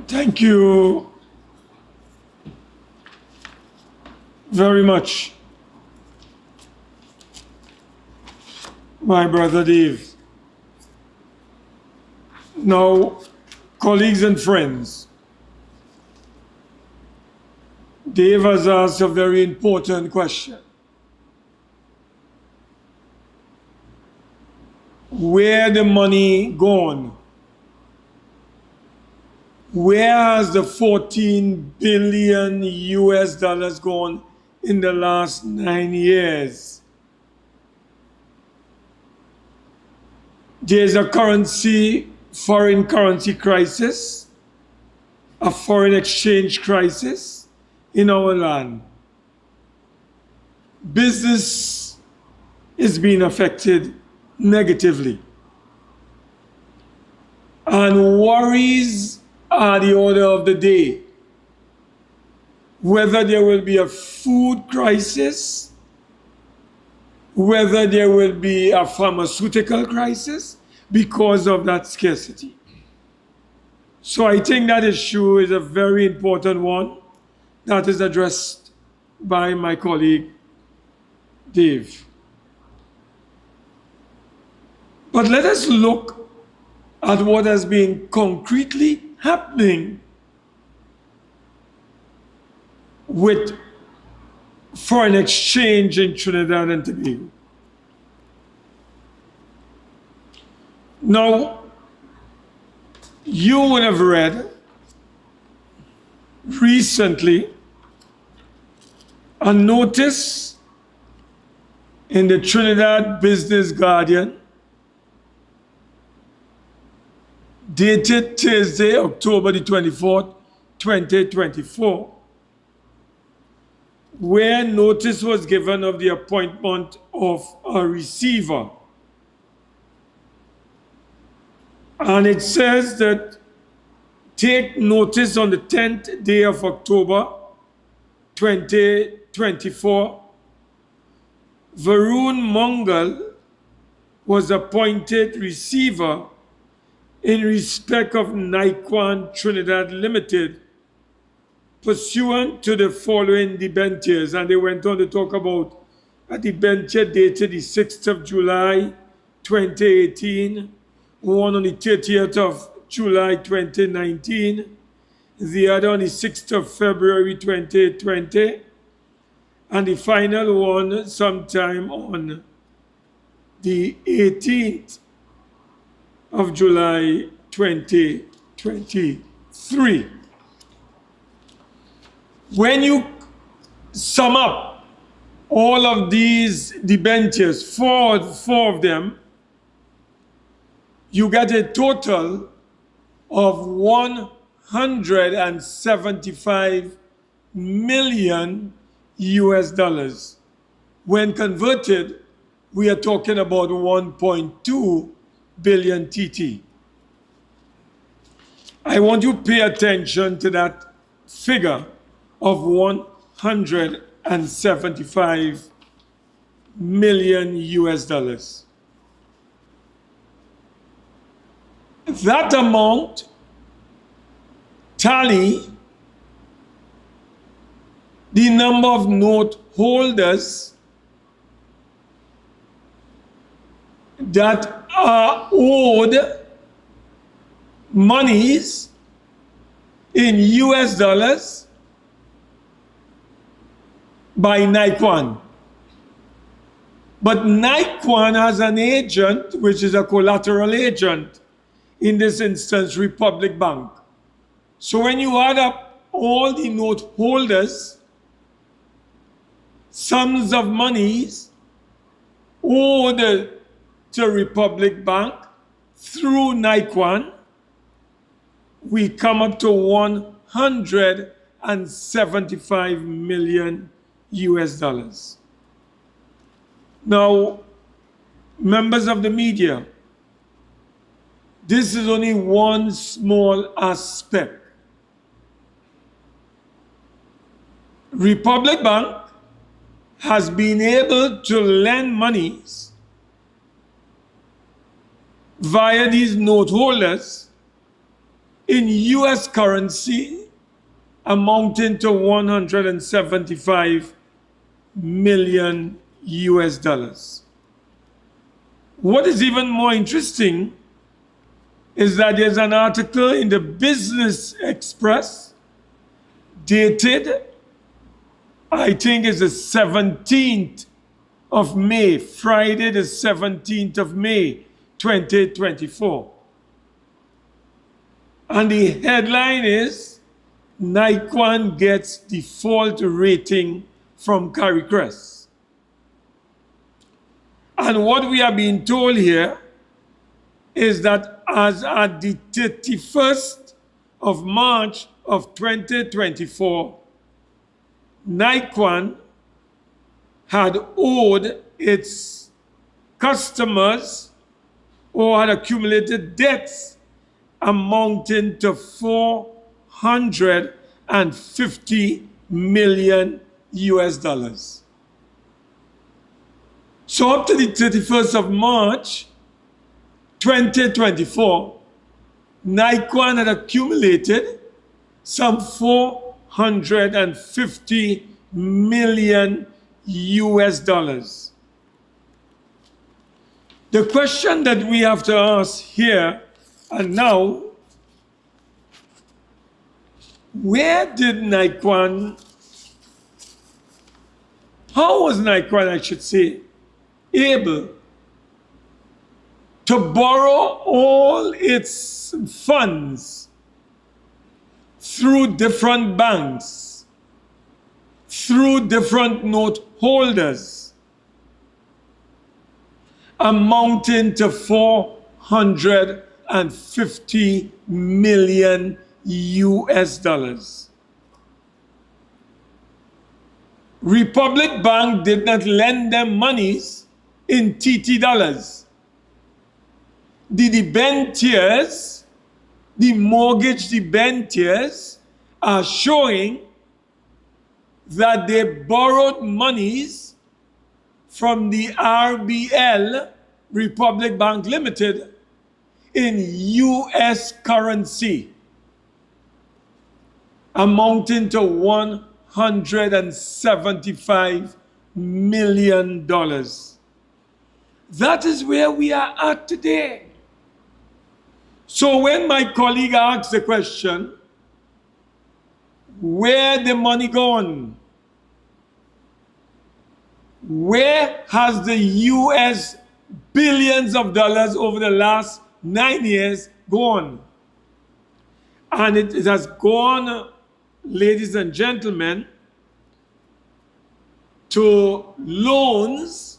Thank you very much, my brother Dave. Now, colleagues and friends, Dave has asked a very important question. Where the money gone? Where has the 14 billion US dollars gone in the last 9 years? There's a foreign currency crisis, a foreign exchange crisis in our land. Business is being affected negatively. And worries are the order of the day. Whether there will be a food crisis, whether there will be a pharmaceutical crisis because of that scarcity. So I think that issue is a very important one that is addressed by my colleague, Dave. But let us look at what has been concretely happening with foreign exchange in Trinidad and Tobago. Now, you would have read recently a notice in the Trinidad Business Guardian dated Thursday, October the 24th, 2024, where notice was given of the appointment of a receiver. And it says that take notice on the 10th day of October 2024, Varun Mangal was appointed receiver in respect of Niquan Trinidad Limited, pursuant to the following debentures. And they went on to talk about a debenture dated the 6th of July 2018, one on the 30th of July 2019, the other on the 6th of February 2020, and the final one sometime on the 18th of July 2023. When you sum up all of these debentures, four of them, you get a total of 175 million US dollars. When converted, we are talking about 1.2 billion TT. I want you to pay attention to that figure of 175 million US dollars. That amount tally the number of note holders that are owed monies in US dollars by Niquan. But Niquan has an agent, which is a collateral agent, in this instance, Republic Bank. So when you add up all the note holders, sums of monies owed to Republic Bank through Niquan, we come up to 175 million US dollars. Now, members of the media, this is only one small aspect. Republic Bank has been able to lend monies via these note holders in US currency amounting to 175 million US dollars. What is even more interesting is that there's an article in the Business Express dated, I think it's the 17th of May, Friday the 17th of May, 2024. And the headline is, Niquan gets default rating from CARICREST. And what we are being told here is that as at the 31st of March of 2024, Niquan had owed its customers or had accumulated debts amounting to 450 million US dollars. So up to the 31st of March 2024, Niquan had accumulated some 450 million US dollars. The question that we have to ask here and now, where did Niquan, how was Niquan, I should say, able to borrow all its funds through different banks, through different note holders, amounting to 450 million US dollars? Republic Bank did not lend them monies in TT dollars. The debentures, the mortgage debentures are showing that they borrowed monies from the RBL, Republic Bank Limited, in US currency, amounting to $175 million. That is where we are at today. So when my colleague asks the question, where the money gone? Where has the US billions of dollars over the last 9 years gone? And it has gone, ladies and gentlemen, to loans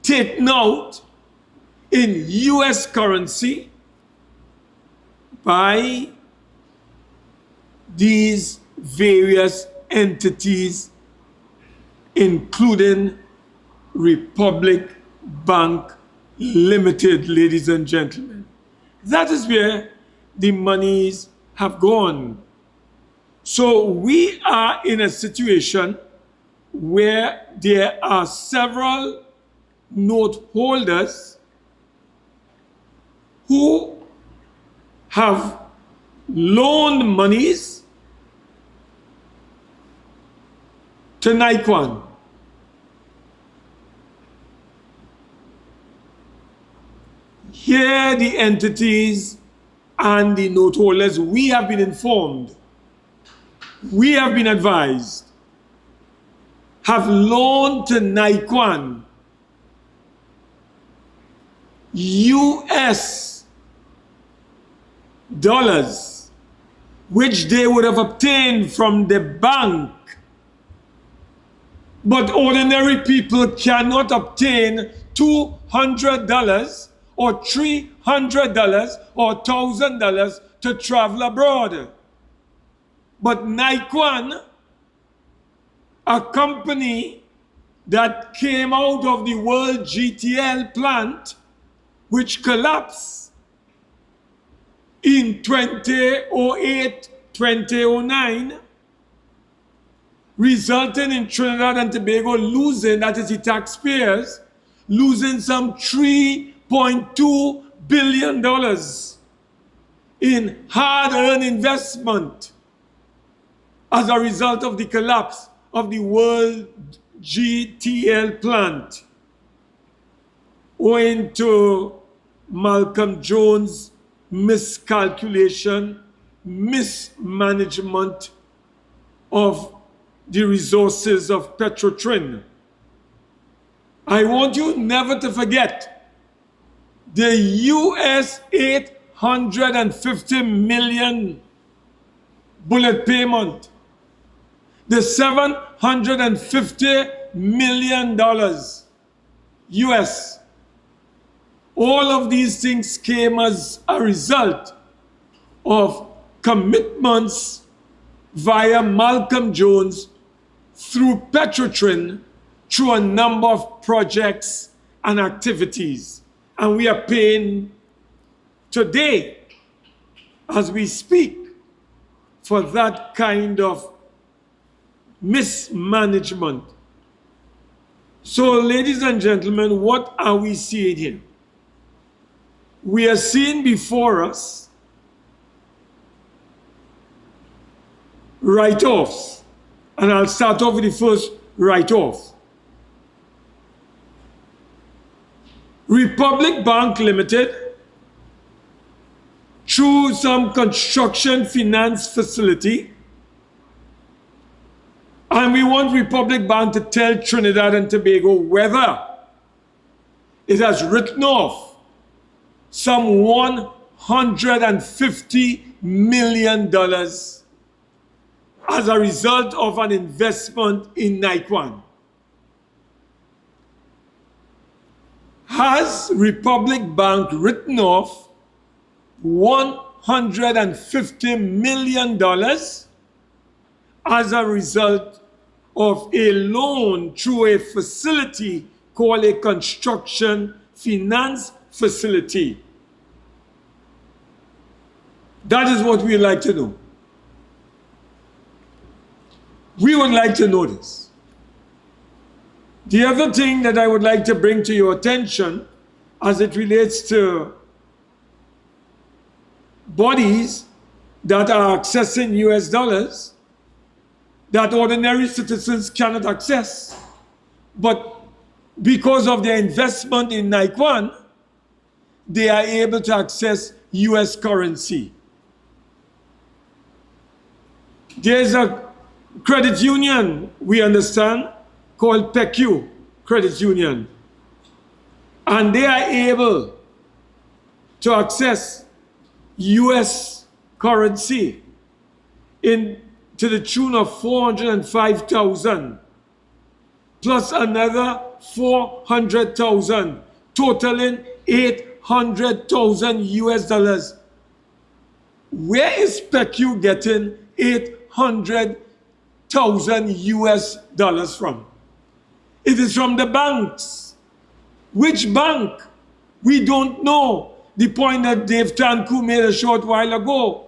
taken out in US currency by these various entities, including Republic Bank Limited, ladies and gentlemen. That is where the monies have gone. So we are in a situation where there are several note holders who have loaned monies to Niquan. Here the entities and the note holders, we have been informed we have been advised, have loaned to Niquan US dollars, which they would have obtained from the bank. But ordinary people cannot obtain $200 or $300 or $1,000 to travel abroad. But Niquan, a company that came out of the World GTL plant, which collapsed in 2008, 2009, resulting in Trinidad and Tobago losing, that is the taxpayers, losing some $3.2 billion in hard-earned investment as a result of the collapse of the World GTL plant, owing to Malcolm Jones' miscalculation, mismanagement of the resources of Petrotrin. I want you never to forget the US $850 million bullet payment, the $750 million US. All of these things came as a result of commitments via Malcolm Jones through Petrotrin, through a number of projects and activities. And we are paying today, as we speak, for that kind of mismanagement. So, ladies and gentlemen, what are we seeing here? We are seeing before us write-offs. And I'll start off with the first write-off. Republic Bank Limited, through some construction finance facility, and we want Republic Bank to tell Trinidad and Tobago whether it has written off some $150 million as a result of an investment in Niquan. Has Republic Bank written off $150 million as a result of a loan through a facility called a construction finance facility? That is what we'd like to know. We would like to know this. The other thing that I would like to bring to your attention as it relates to bodies that are accessing US dollars that ordinary citizens cannot access, but because of their investment in Niquan, they are able to access US currency. There's a credit union, we understand, called Tancoo Credit Union. And they are able to access US currency to the tune of 405,000 plus another 400,000, totaling 800,000 US dollars. Where is Tancoo getting 800,000 US dollars from? It is from the banks. Which bank? We don't know. The point that Tancoo made a short while ago.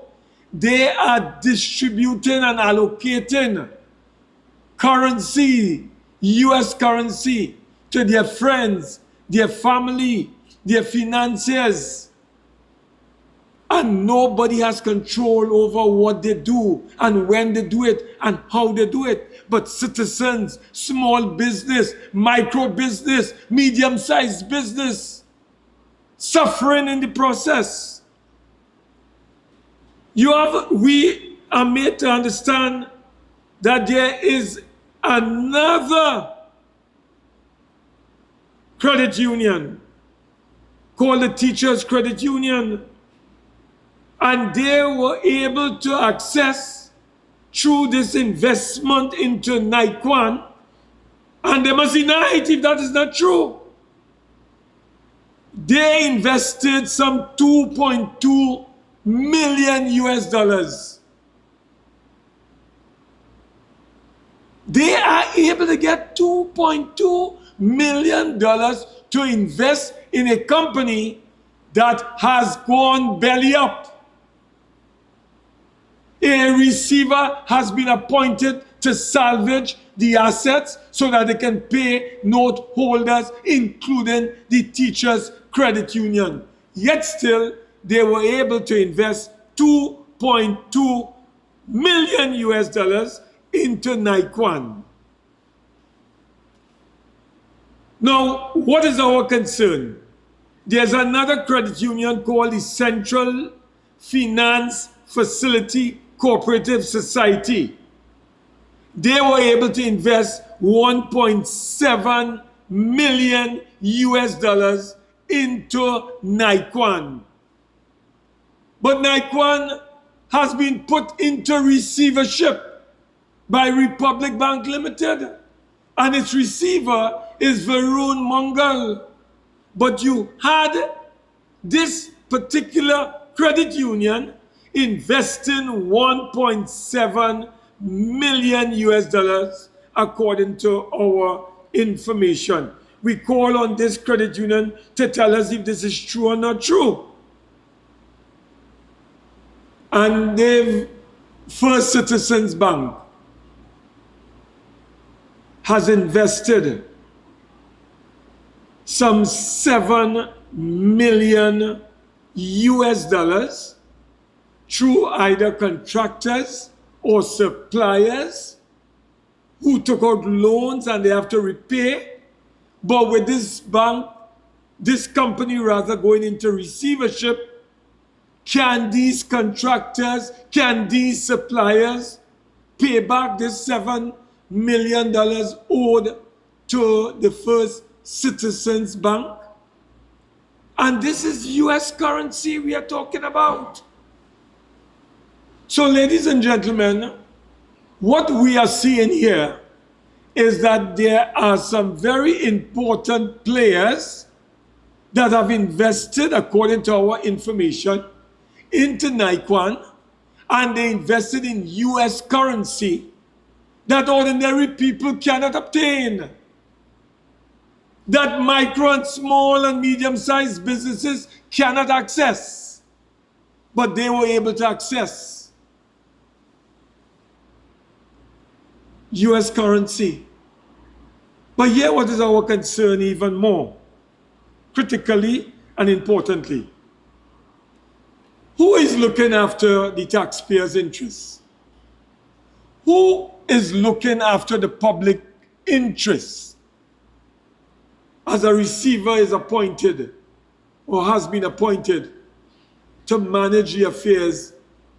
They are distributing and allocating currency, US currency, to their friends, their family, their financiers. And nobody has control over what they do and when they do it and how they do it. But citizens, small business, micro business, medium-sized business, suffering in the process. We are made to understand that there is another credit union called the Teachers Credit Union, and they were able to access through this investment into Niquan, and they must deny it if that is not true. They invested some 2.2 million US dollars. They are able to get $2.2 million to invest in a company that has gone belly up. A receiver has been appointed to salvage the assets so that they can pay note holders, including the Teachers Credit Union. Yet still, they were able to invest 2.2 million US dollars into Niquan. Now, what is our concern? There's another credit union called the Central Finance Facility Cooperative Society. They were able to invest 1.7 million US dollars into Niquan. But Niquan has been put into receivership by Republic Bank Limited, and its receiver is Varun Mangal. But you had this particular credit union investing 1.7 million US dollars according to our information. We call on this credit union to tell us if this is true or not true. And the First Citizens Bank has invested some 7 million US dollars through either contractors or suppliers who took out loans and they have to repay. But with this bank, this company rather going into receivership, can these contractors, can these suppliers pay back this $7 million owed to the First Citizens Bank? And this is US currency we are talking about. So, ladies and gentlemen, what we are seeing here is that there are some very important players that have invested, according to our information, into Niquan, and they invested in US currency that ordinary people cannot obtain, that micro and small and medium-sized businesses cannot access, but they were able to access US currency. But here what is our concern even more, critically and importantly. Who is looking after the taxpayers' interests? Who is looking after the public interests? As a receiver is appointed or has been appointed to manage the affairs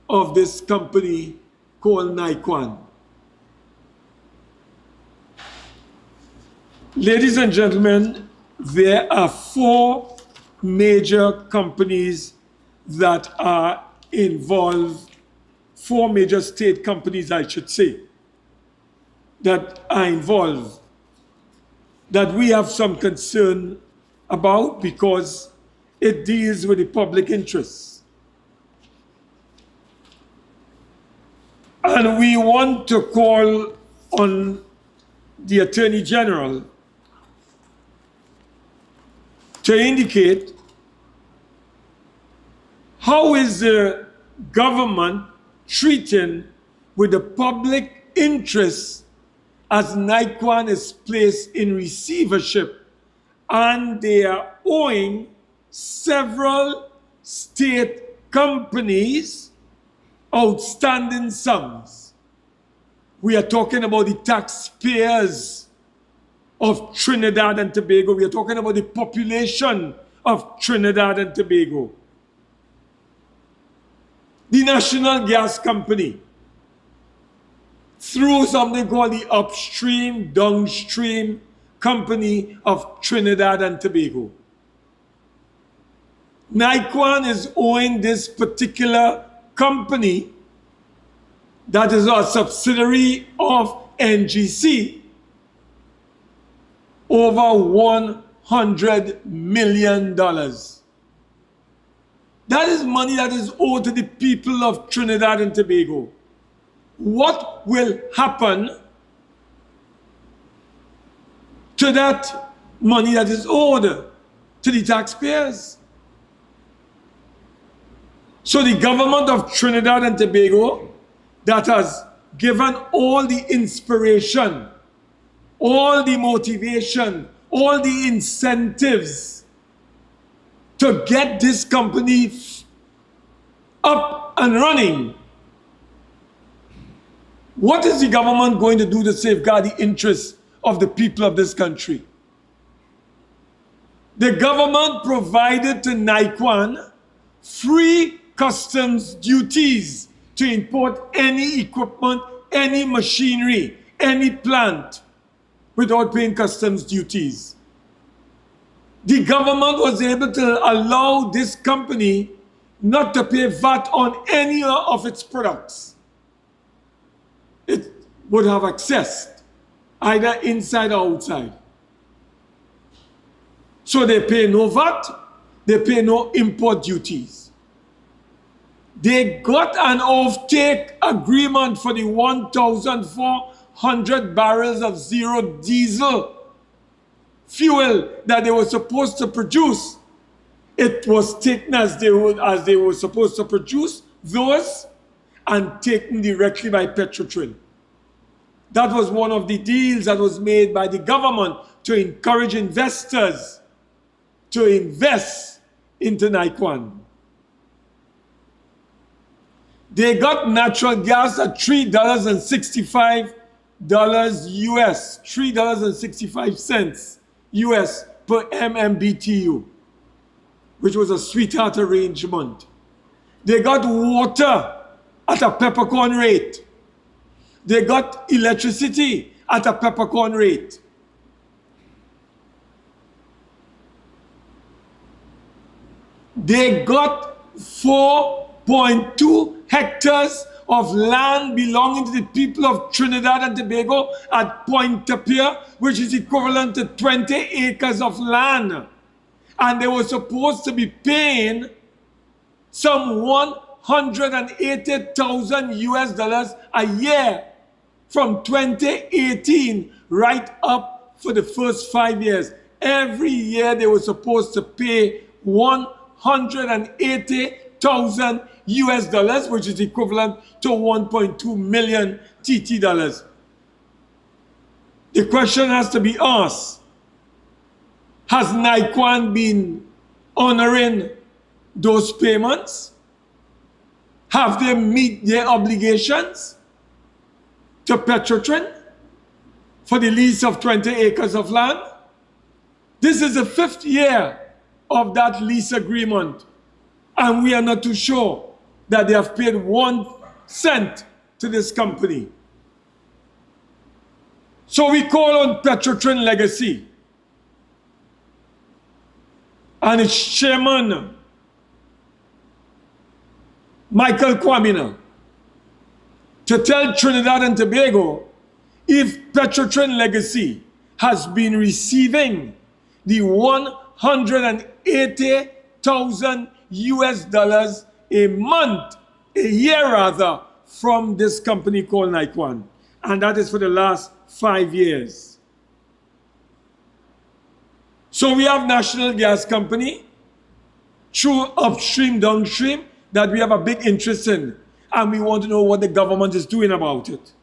of this company called Niquan. Ladies and gentlemen, there are 4 major companies that are involved, 4 major state companies, I should say, that are involved, that we have some concern about because it deals with the public interests. And we want to call on the Attorney General to indicate how is the government treating with the public interest as Niquan is placed in receivership and they are owing several state companies outstanding sums. We are talking about the taxpayers of Trinidad and Tobago. We are talking about the population of Trinidad and Tobago. The National Gas Company, through something called the Upstream Downstream Company of Trinidad and Tobago. Niquan is owing this particular company that is a subsidiary of NGC over $100 million. That is money that is owed to the people of Trinidad and Tobago. What will happen to that money that is owed to the taxpayers? So the government of Trinidad and Tobago, that has given all the inspiration, all the motivation, all the incentives to get this company up and running. What is the government going to do to safeguard the interests of the people of this country? The government provided to Niquan free customs duties to import any equipment, any machinery, any plant without paying customs duties. The government was able to allow this company not to pay VAT on any of its products. It would have accessed either inside or outside. So they pay no VAT, they pay no import duties. They got an off-take agreement for the 1,400 barrels of zero diesel fuel that they were supposed to produce. It was taken as they were supposed to produce those and taken directly by Petrotrin. That was one of the deals that was made by the government to encourage investors to invest into Niquan. They got natural gas at $3.65 US, $3.65 US per MMBTU, which was a sweetheart arrangement. They got water at a peppercorn rate. They got electricity at a peppercorn rate. They got 4.2 hectares of land belonging to the people of Trinidad and Tobago at Point Tapir, which is equivalent to 20 acres of land. And they were supposed to be paying some $180,000 US a year from 2018 right up for the first 5 years. Every year they were supposed to pay $180,000 US, which is equivalent to 1.2 million TT dollars. The question has to be asked, has Niquan been honoring those payments? Have they met their obligations to Petrotrin for the lease of 20 acres of land? This is the 5th year of that lease agreement, and we are not too sure that they have paid 1 cent to this company. So we call on Petrotrin Legacy and its chairman, Michael Kwamina, to tell Trinidad and Tobago if Petrotrin Legacy has been receiving the $180,000 US a month, a year rather, from this company called Niquan. And that is for the last 5 years. So we have National Gas Company, through upstream, downstream, that we have a big interest in. And we want to know what the government is doing about it.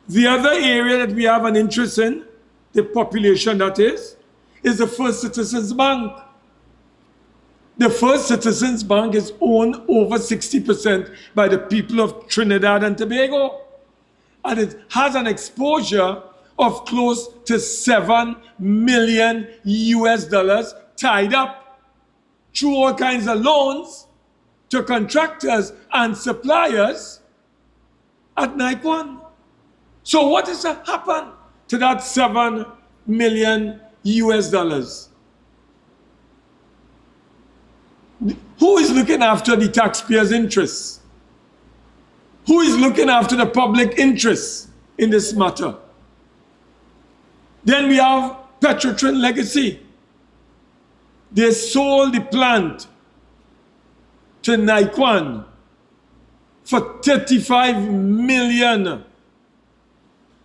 The other area that we have an interest in, the population that is the First Citizens Bank. The First Citizens Bank is owned over 60% by the people of Trinidad and Tobago. And it has an exposure of close to $7 million US tied up through all kinds of loans to contractors and suppliers at Niquan. So what has happened to that 7 million US dollars? Who is looking after the taxpayers' interests? Who is looking after the public interests in this matter? Then we have Petrotrin legacy. They sold the plant to Niquan for 35 million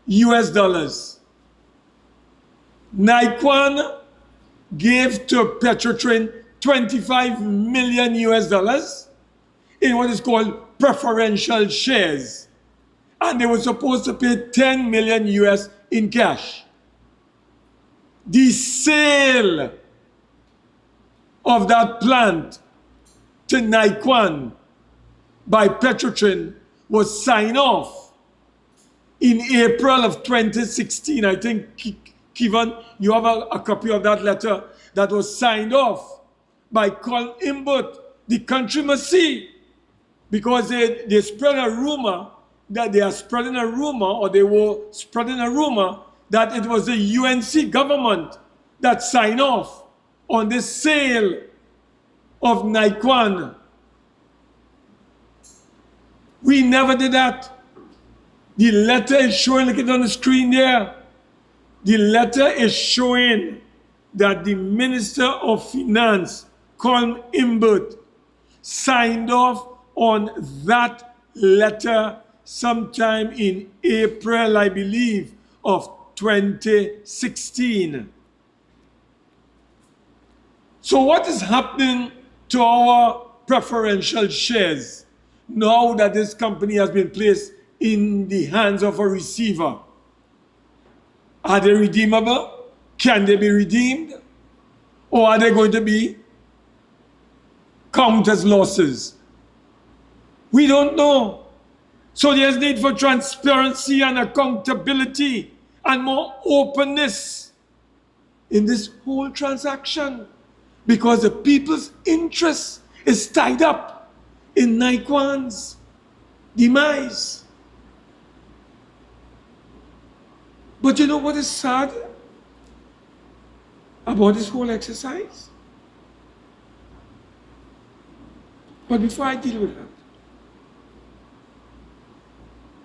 US dollars. Niquan gave to Petrotrin 25 million US dollars in what is called preferential shares. And they were supposed to pay 10 million US in cash. The sale of that plant to Niquan by Petrotrin was signed off in April of 2016. I think, Kevin, you have a copy of that letter that was signed off by Colin Imbert. The country must see, because they spread a rumor that they are spreading a rumor, or they were spreading a rumor that it was the UNC government that signed off on the sale of Niquan. We never did that. The letter is showing, look at it on the screen there. The letter is showing that the Minister of Finance, Colin Imbert, signed off on that letter sometime in April, I believe, of 2016. So what is happening to our preferential shares now that this company has been placed in the hands of a receiver? Are they redeemable? Can they be redeemed? Or are they going to be counted as losses? We don't know. So there's need for transparency and accountability and more openness in this whole transaction, because the people's interest is tied up in Niquan's demise. But you know what is sad about this whole exercise? But before I deal with that,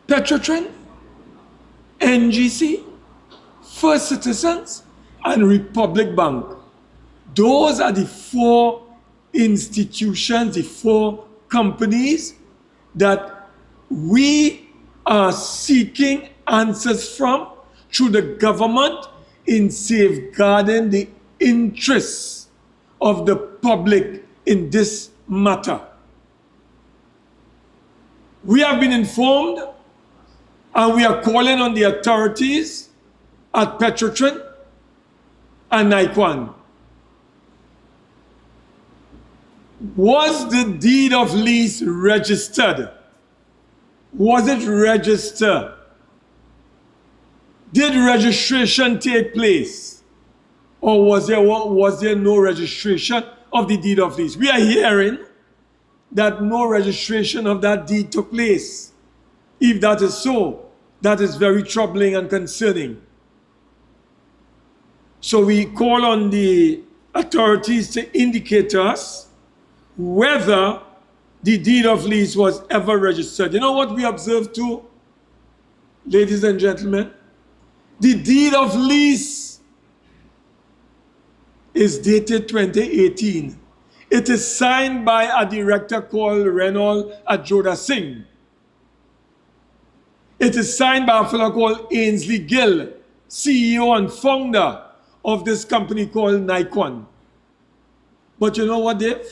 Petrotrin, NGC, First Citizens, and Republic Bank. Those are the four institutions, the four companies that we are seeking answers from through the government in safeguarding the interests of the public in this matter. We have been informed, and we are calling on the authorities at Petrotrin and Niquan. Was the deed of lease registered? Was it registered? Did registration take place? Or was there no registration of the deed of lease? We are hearing that no registration of that deed took place. If that is so, that is very troubling and concerning. So we call on the authorities to indicate to us whether the deed of lease was ever registered. You know what we observed too, ladies and gentlemen? The deed of lease is dated 2018. It is signed by a director called Renal Ajoda Singh. It is signed by a fellow called Ainsley Gill, CEO and founder of this company called Niquan. But you know what, Dave?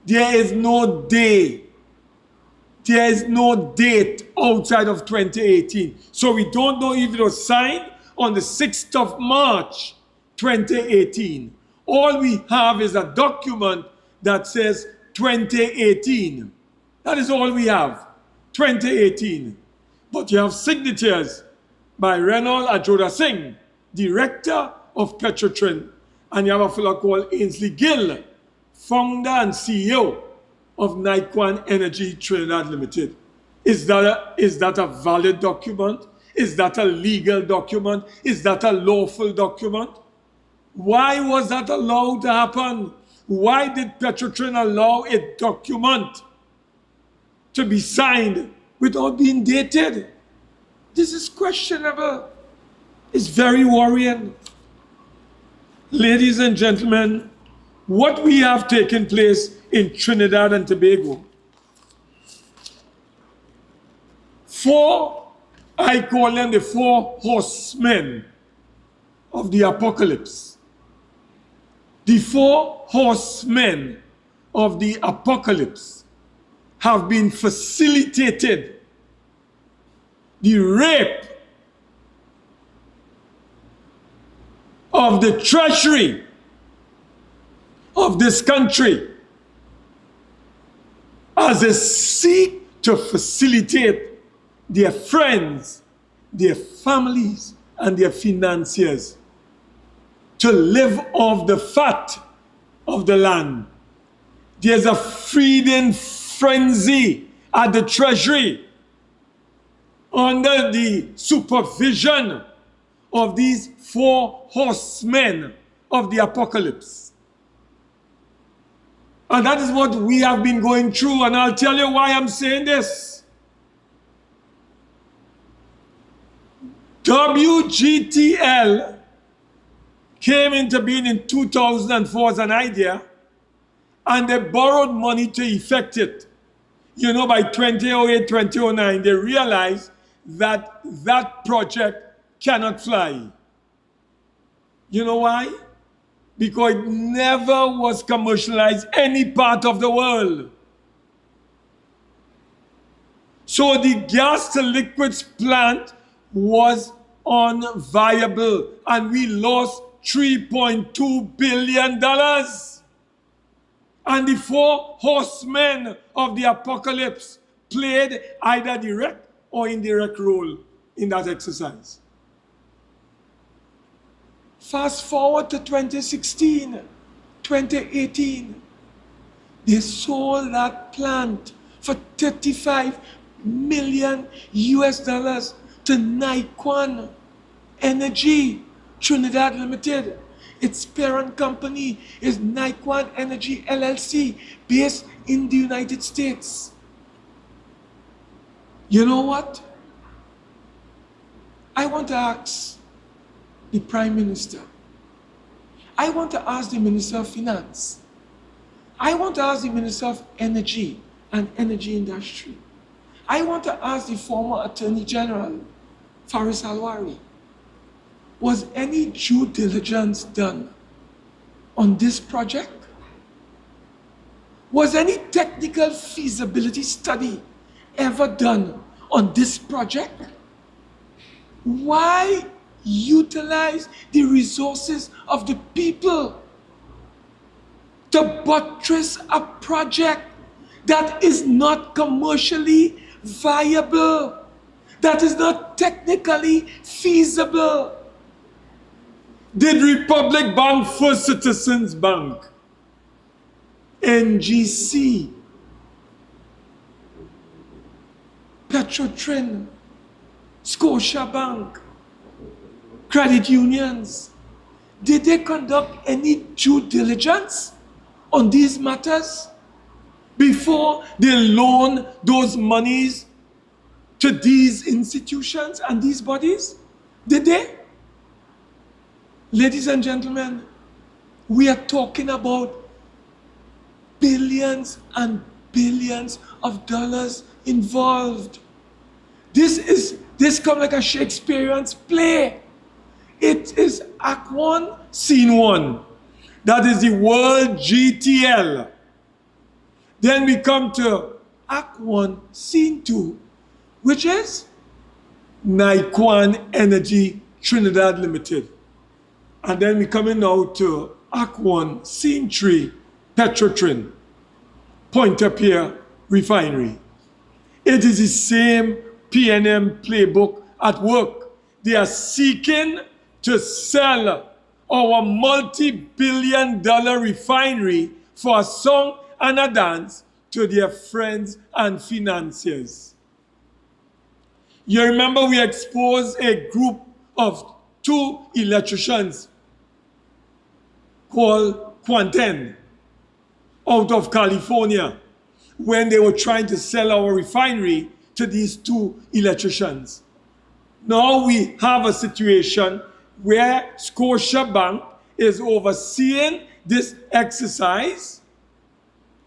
There is no day. There is no date outside of 2018. So we don't know if it was signed on the 6th of March, 2018. All we have is a document that says 2018. That is all we have, 2018. But you have signatures by Renal Ajoda Singh, director of Petrotrin, and you have a fellow called Ainsley Gill, founder and CEO of Niquan Energy Trinidad Limited. Is that a valid document? Is that a legal document? Is that a lawful document? Why was that allowed to happen? Why did Petrotrin allow a document to be signed without being dated? This is questionable. It's very worrying. Ladies and gentlemen, what we have taken place in Trinidad and Tobago, I call them the 4 horsemen of the apocalypse. The 4 horsemen of the apocalypse have been facilitated. The rape of the treasury of this country as they seek to facilitate their friends, their families, and their financiers to live off the fat of the land. There's a feeding frenzy at the treasury under the supervision of these 4 horsemen of the apocalypse. And that is what we have been going through, and I'll tell you why I'm saying this. WGTL came into being in 2004 as an idea, and they borrowed money to effect it. You know, by 2008, 2009, they realized that that project cannot fly. You know why? Because it never was commercialized any part of the world. So the gas to liquids plant was unviable, and we lost $3.2 billion. And the 4 horsemen of the apocalypse played either direct or indirect role in that exercise. Fast forward to 2016, 2018. They sold that plant for $35 million to Niquan Energy Trinidad Limited. Its parent company is Niquan Energy LLC, based in the United States. You know what? I want to ask the Prime Minister. I want to ask the Minister of Finance. I want to ask the Minister of Energy and Energy Industry. I want to ask the former Attorney General, Faris Alwari. Was any due diligence done on this project? Was any technical feasibility study ever done on this project? Why utilize the resources of the people to buttress a project that is not commercially viable, that is not technically feasible? Did Republic Bank, First Citizens Bank, NGC, Petrotrin, Scotiabank, credit unions, did they conduct any due diligence on these matters before they loan those monies to these institutions and these bodies? Did they? Ladies and gentlemen, we are talking about billions and billions of dollars involved. This comes like a Shakespearean play. It is Act 1, Scene 1. That is the World GTL. Then we come to Act 1, Scene 2, which is Niquan Energy Trinidad Limited. And then we come in now to Act 1, Scene 3, Petrotrin, Point-a-Pier Refinery. It is the same PNM playbook at work. They are seeking to sell our multi-billion-dollar refinery for a song and a dance to their friends and financiers. You remember we exposed a group of 2 electricians called Quanten out of California when they were trying to sell our refinery to these 2 electricians. Now we have a situation where Scotiabank is overseeing this exercise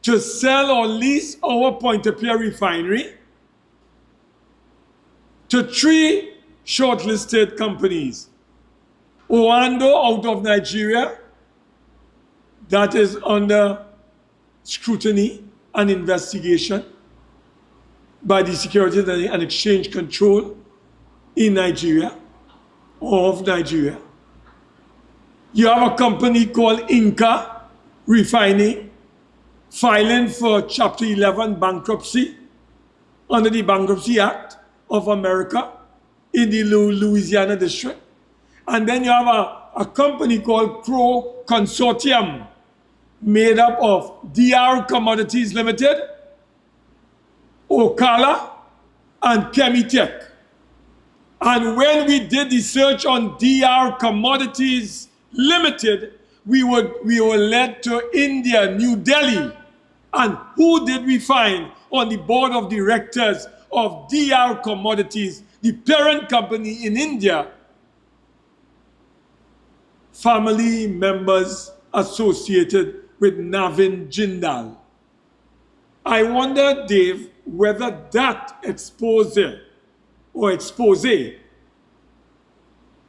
to sell or lease our Pointe-a-Pierre refinery to 3 shortlisted companies. Oando out of Nigeria, that is under scrutiny and investigation by the Securities and Exchange Control in Nigeria, of Nigeria. You have a company called Inca Refining filing for Chapter 11 bankruptcy under the Bankruptcy Act of America in the Louisiana district. And then you have a company called Crow Consortium made up of DR Commodities Limited, Ocala, and Chemitech. And when we did the search on DR Commodities Limited, we were led to India, New Delhi. And who did we find on the board of directors of DR Commodities, the parent company in India? Family members associated with Navin Jindal. I wonder, Dave, whether that expose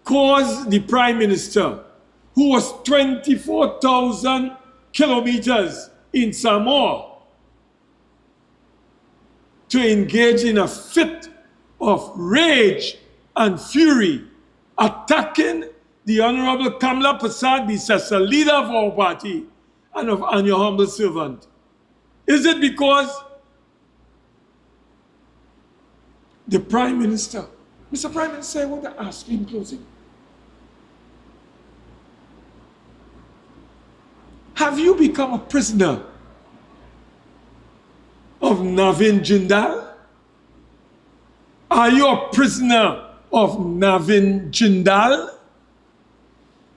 caused the Prime Minister, who was 24,000 kilometers in Samoa, to engage in a fit of rage and fury, attacking the Honorable Kamla Prasad Bisesa, leader of our party, and your humble servant. Is it because the Prime Minister, Mr. Prime Minister, I want to ask you in closing, have you become a prisoner of Navin Jindal? Are you a prisoner of Navin Jindal?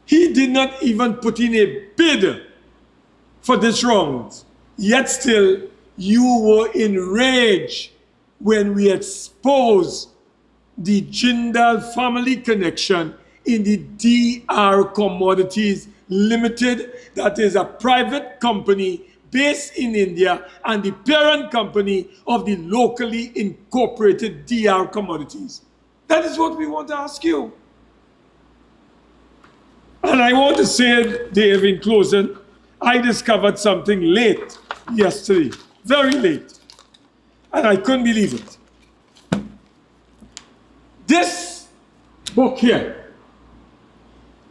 He did not even put in a bid for this round. Yet still, you were enraged when we exposed the Jindal family connection in the DR Commodities Limited, that is a private company based in India and the parent company of the locally incorporated DR Commodities. That is what we want to ask you. And I want to say, Dave, in closing, I discovered something late yesterday, very late, and I couldn't believe it. This book here,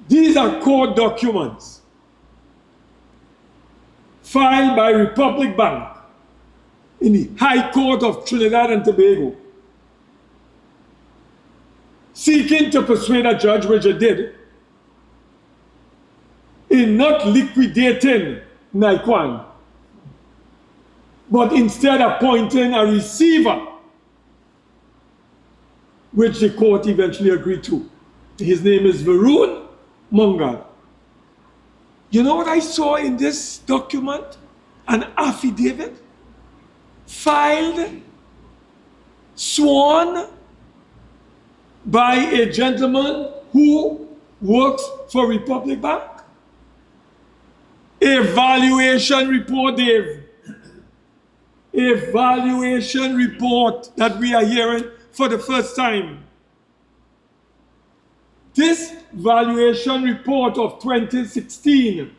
these are court documents filed by Republic Bank in the High Court of Trinidad and Tobago, seeking to persuade a judge, which it did, in not liquidating Niquan, but instead appointing a receiver, which the court eventually agreed to. His name is Varun Mungal. You know what I saw in this document? An affidavit filed, sworn by a gentleman who works for Republic Bank. A valuation report, Dave. A valuation report that we are hearing for the first time. This valuation report of 2016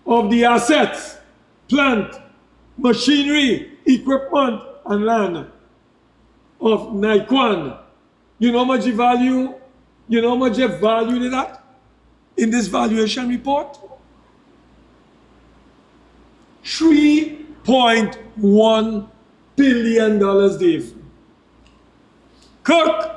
of the assets, plant, machinery, equipment, and land of Niquan. You know how much you value? You know how much you valued that in this valuation report? $3.1 billion, Dave. Kirk,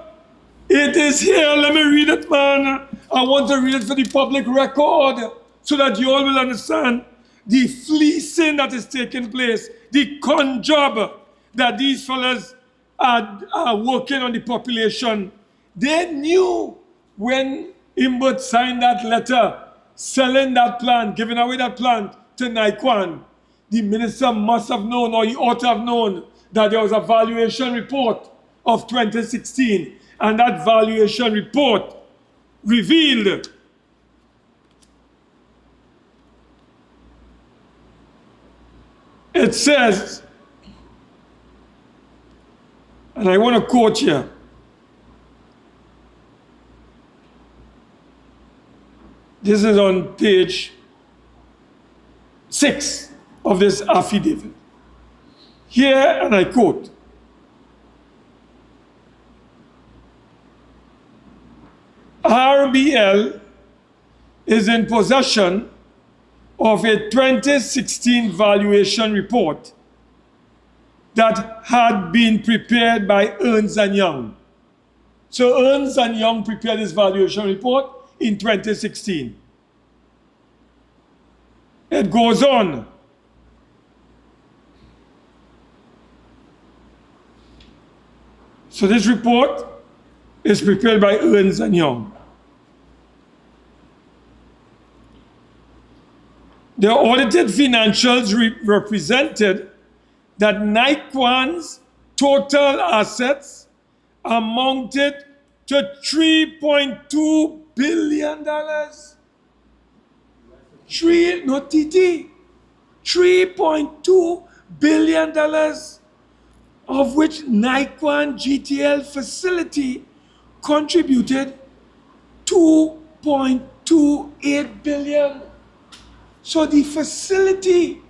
it is here. Let me read it, man. I want to read it for the public record so that you all will understand the fleecing that is taking place, the con job that these fellas are working on the population, they knew when Imbert signed that letter, selling that plant, giving away that plant to Niquan, the minister must have known, or he ought to have known, that there was a valuation report of 2016, and that valuation report revealed it says, and I want to quote here, this is on page 6 of this affidavit. Here, and I quote, RBL is in possession of a 2016 valuation report that had been prepared by Ernst & Young. So Ernst & Young prepared this valuation report in 2016. It goes on. So this report is prepared by Ernst & Young. The audited financials represented that Niquan's total assets amounted to $3.2 billion. $3.2 billion, of which Niquan GTL facility contributed $2.28 billion. So the facility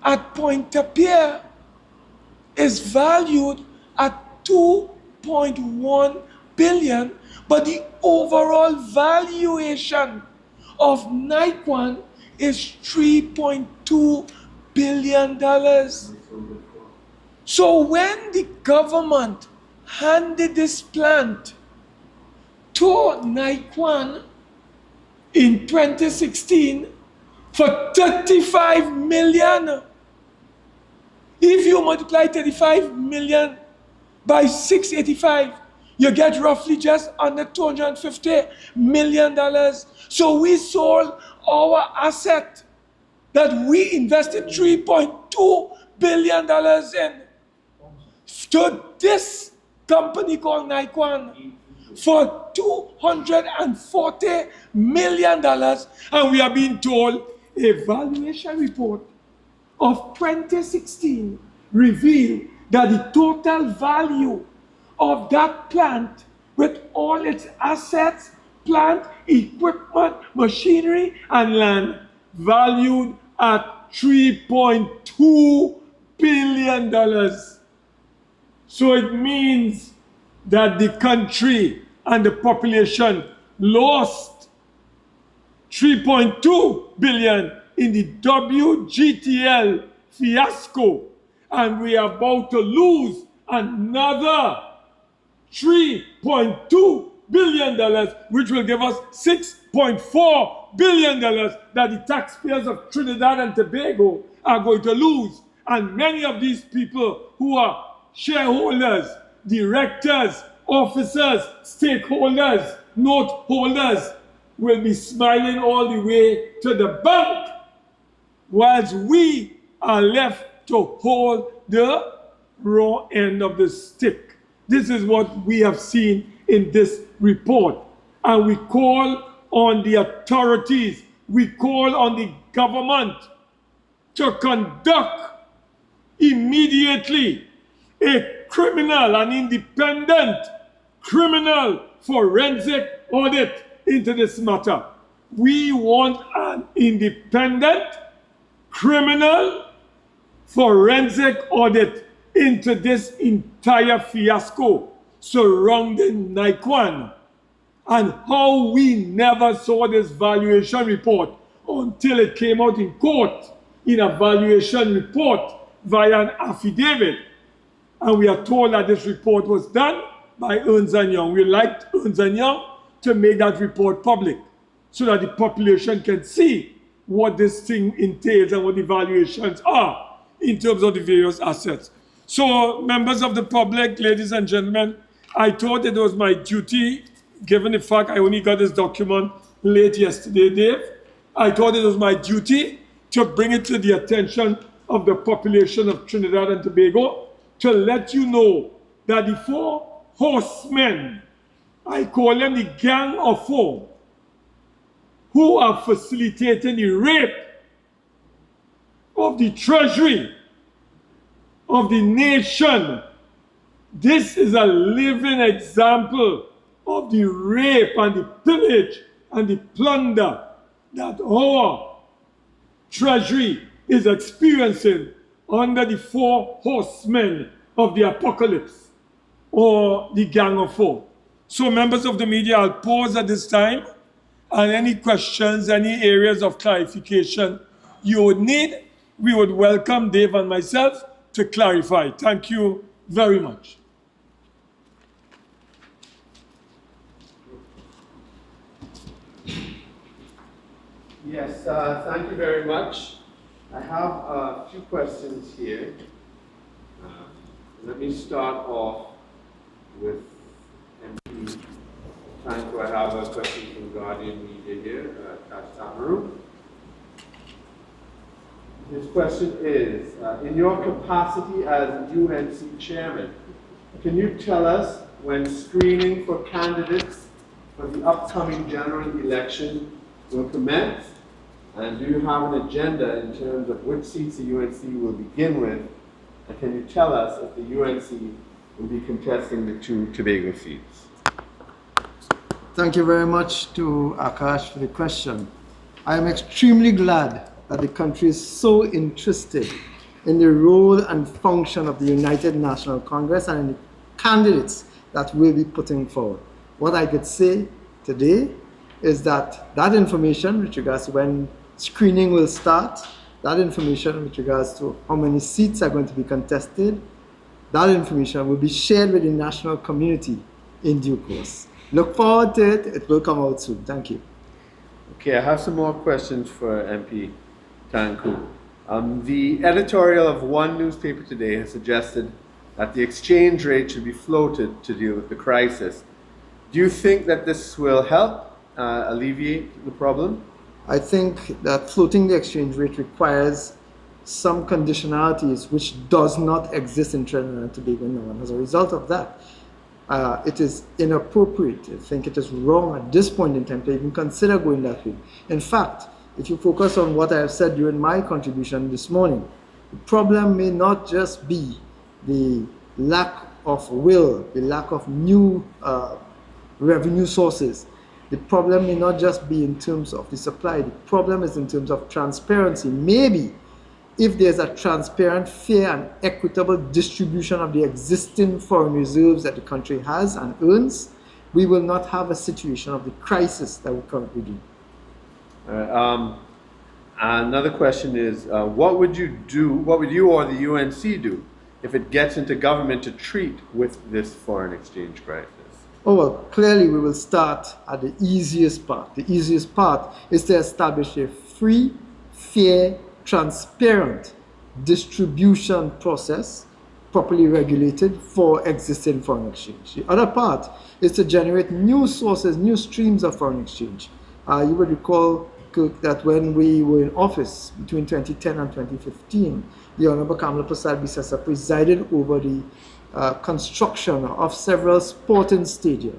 at Pointe-à-Pierre is valued at $2.1 billion, but the overall valuation of Niquan is $3.2 billion. So when the government handed this plant to Niquan in 2016 for $35 million, if you multiply 35 million by 685, you get roughly just under $250 million. So we sold our asset that we invested $3.2 billion in to this company called Niquan for $240 million, and we are being told a valuation report of 2016 revealed that the total value of that plant with all its assets, plant, equipment, machinery, and land valued at $3.2 billion. So it means that the country and the population lost $3.2 billion in the WGTL fiasco, and we are about to lose another $3.2 billion, which will give us $6.4 billion that the taxpayers of Trinidad and Tobago are going to lose. And many of these people who are shareholders, directors, officers, stakeholders, note holders will be smiling all the way to the bank, whilst we are left to hold the raw end of the stick. This is what we have seen in this report. And we call on the authorities, we call on the government to conduct immediately a criminal, an independent criminal forensic audit into this matter. We want an independent criminal forensic audit into this entire fiasco surrounding Niquan, and how we never saw this valuation report until it came out in court in a valuation report via an affidavit. And we are told that this report was done by Ernst & Young. We liked Ernst & Young to make that report public so that the population can see what this thing entails and what the valuations are in terms of the various assets. So, members of the public, ladies and gentlemen, I thought it was my duty, given the fact I only got this document late yesterday, Dave, I thought it was my duty to bring it to the attention of the population of Trinidad and Tobago to let you know that the 4 horsemen, I call them the Gang of 4, who are facilitating the rape of the treasury of the nation. This is a living example of the rape and the pillage and the plunder that our treasury is experiencing under the 4 horsemen of the apocalypse, or the Gang of 4. So, members of the media, I'll pause at this time, and any questions, any areas of clarification you would need, we would welcome Dave and myself to clarify. Thank you very much. Yes, thank you very much. I have a few questions here. Let me start off with MP Tancoo. I have a question from Guardian Media here, Tancoo. His question is, in your capacity as UNC chairman, can you tell us when screening for candidates for the upcoming general election will commence? And do you have an agenda in terms of which seats the UNC will begin with? And can you tell us if the UNC will be contesting the 2 Tobago seats? Thank you very much to Akash for the question. I am extremely glad that the country is so interested in the role and function of the United National Congress and in the candidates that we'll be putting forward. What I could say today is that that information with regards to when screening will start, that information with regards to how many seats are going to be contested, that information will be shared with the national community in due course. Look forward to it. It will come out soon. Thank you. Okay, I have some more questions for MP Tancoo. The editorial of one newspaper today has suggested that the exchange rate should be floated to deal with the crisis. Do you think that this will help alleviate the problem? I think that floating the exchange rate requires some conditionalities which does not exist in Trinidad and Tobago now. And as a result of that, it is inappropriate. I think it is wrong at this point in time to even consider going that way. In fact, if you focus on what I have said during my contribution this morning, the problem may not just be the lack of will, the lack of new revenue sources. The problem may not just be in terms of the supply. The problem is in terms of transparency. Maybe if there's a transparent, fair, and equitable distribution of the existing foreign reserves that the country has and earns, we will not have a situation of the crisis that we currently do. Another question is, what would you or the UNC do if it gets into government to treat with this foreign exchange crisis? Oh, well, clearly we will start at the easiest part. The easiest part is to establish a free, fair, transparent distribution process, properly regulated for existing foreign exchange. The other part is to generate new sources, new streams of foreign exchange. You would recall, Kirk, that when we were in office between 2010 and 2015, the Honorable Kamala Prasad Bisasa presided over the construction of several sporting stadia,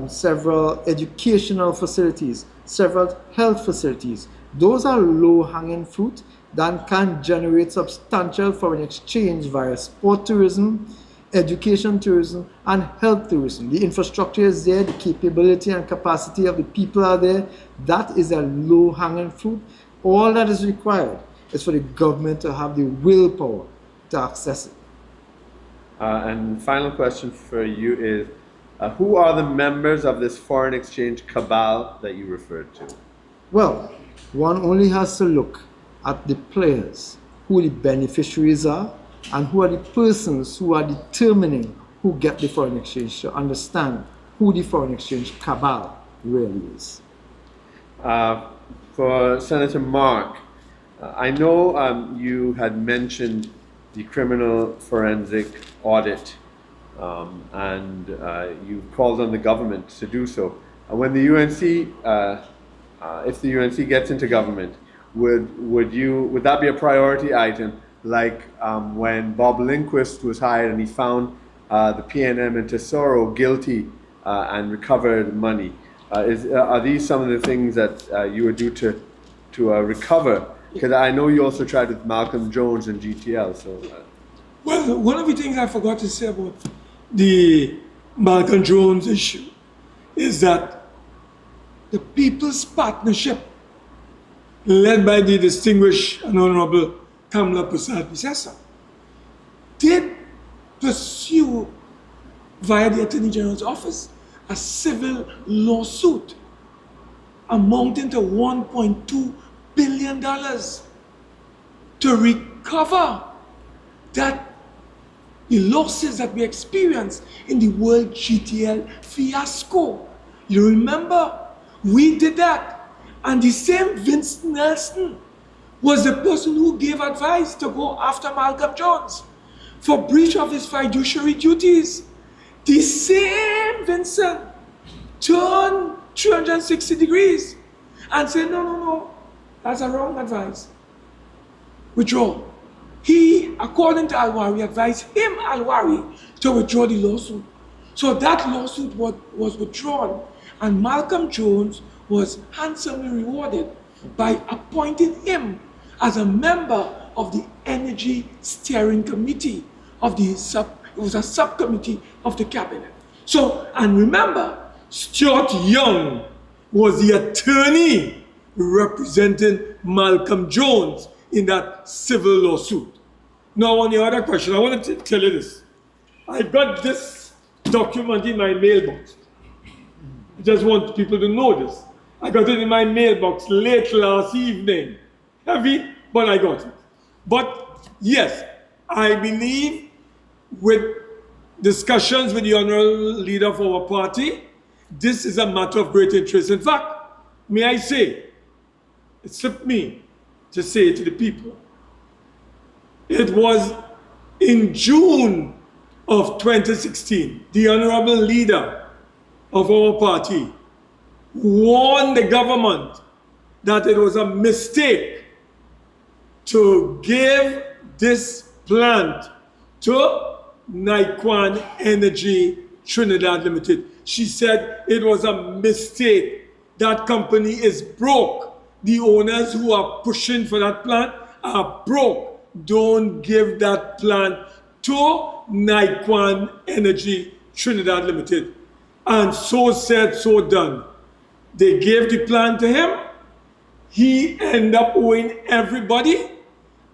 several educational facilities, several health facilities. Those are low-hanging fruit that can generate substantial foreign exchange via sport tourism, education tourism, and health tourism. The infrastructure is there, the capability and capacity of the people are there. That is a low-hanging fruit. All that is required is for the government to have the willpower to access it. And final question for you is, who are the members of this foreign exchange cabal that you referred to? Well, one only has to look at the players, who the beneficiaries are, and who are the persons who are determining who get the foreign exchange, to understand who the foreign exchange cabal really is. For Senator Mark, I know you had mentioned the criminal forensic audit, and you called on the government to do so. And when the UNC, if the UNC gets into government, would that be a priority item, like when Bob Lindquist was hired and he found the PNM and Tesoro guilty and recovered money? Are these some of the things that you would do to recover? Because I know you also tried with Malcolm Jones and GTL. So, well, one of the things I forgot to say about the Malcolm Jones issue is that the People's Partnership, led by the distinguished and honorable Kamala Prasad-Visesa, did pursue via the Attorney General's office a civil lawsuit amounting to $1.2 billion to recover that the losses that we experienced in the World GTL fiasco. You remember, we did that. And the same Vince Nelson was the person who gave advice to go after Malcolm Jones for breach of his fiduciary duties. The same Vincent turned 360 degrees and said, no, that's a wrong advice. Withdraw. He, according to Alwari, advised him, Alwari, to withdraw the lawsuit. So that lawsuit was withdrawn, and Malcolm Jones was handsomely rewarded by appointing him as a member of the Energy Steering Committee of the it was a subcommittee of the cabinet. So, and remember, Stuart Young was the attorney representing Malcolm Jones in that civil lawsuit. Now, on the other question, I want to tell you this. I got this document in my mailbox. I just want people to know this. I got it in my mailbox late last evening. Heavy, but I got it. But yes, I believe with discussions with the honorable leader of our party, this is a matter of great interest. In fact, may I say, it slipped me to say to the people, it was in June of 2016, the honorable leader of our party warned the government that it was a mistake to give this plant to Niquan Energy Trinidad Limited. She said it was a mistake. That company is broke. The owners who are pushing for that plant are broke. Don't give that plant to Niquan Energy Trinidad Limited. And so said, so done. They gave the plant to him. He ended up owing everybody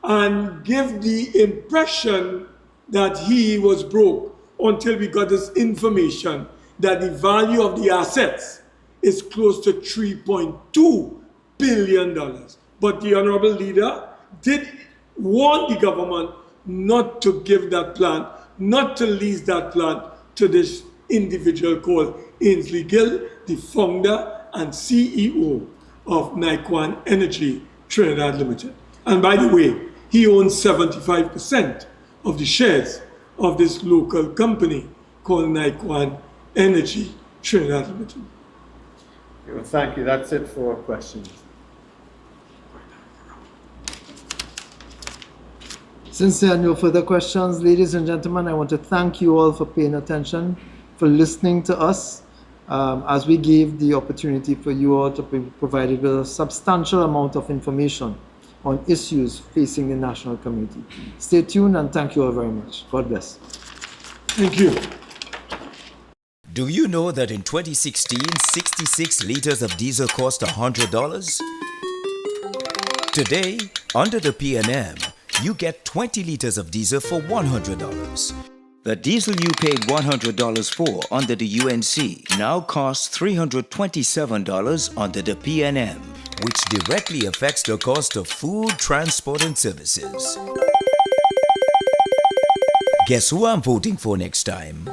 and gave the impression that he was broke until we got this information that the value of the assets is close to $3.2 billion. But the honorable leader did warn the government not to give that plant, not to lease that plant to this individual called Ainsley Gill, the founder and CEO of Niquan Energy Trinidad Limited. And by the way, he owns 75% of the shares of this local company called Niquan Energy Trinidad Limited. Okay, well, thank you. That's it for questions. Since there are no further questions, ladies and gentlemen, I want to thank you all for paying attention, for listening to us, as we gave the opportunity for you all to be provided with a substantial amount of information on issues facing the national community. Stay tuned and thank you all very much. God bless. Thank you. Do you know that in 2016, 66 liters of diesel cost $100? Today, under the PNM, you get 20 liters of diesel for $100. The diesel you paid $100 for under the UNC now costs $327 under the PNM, which directly affects the cost of food, transport, and services. Guess who I'm voting for next time?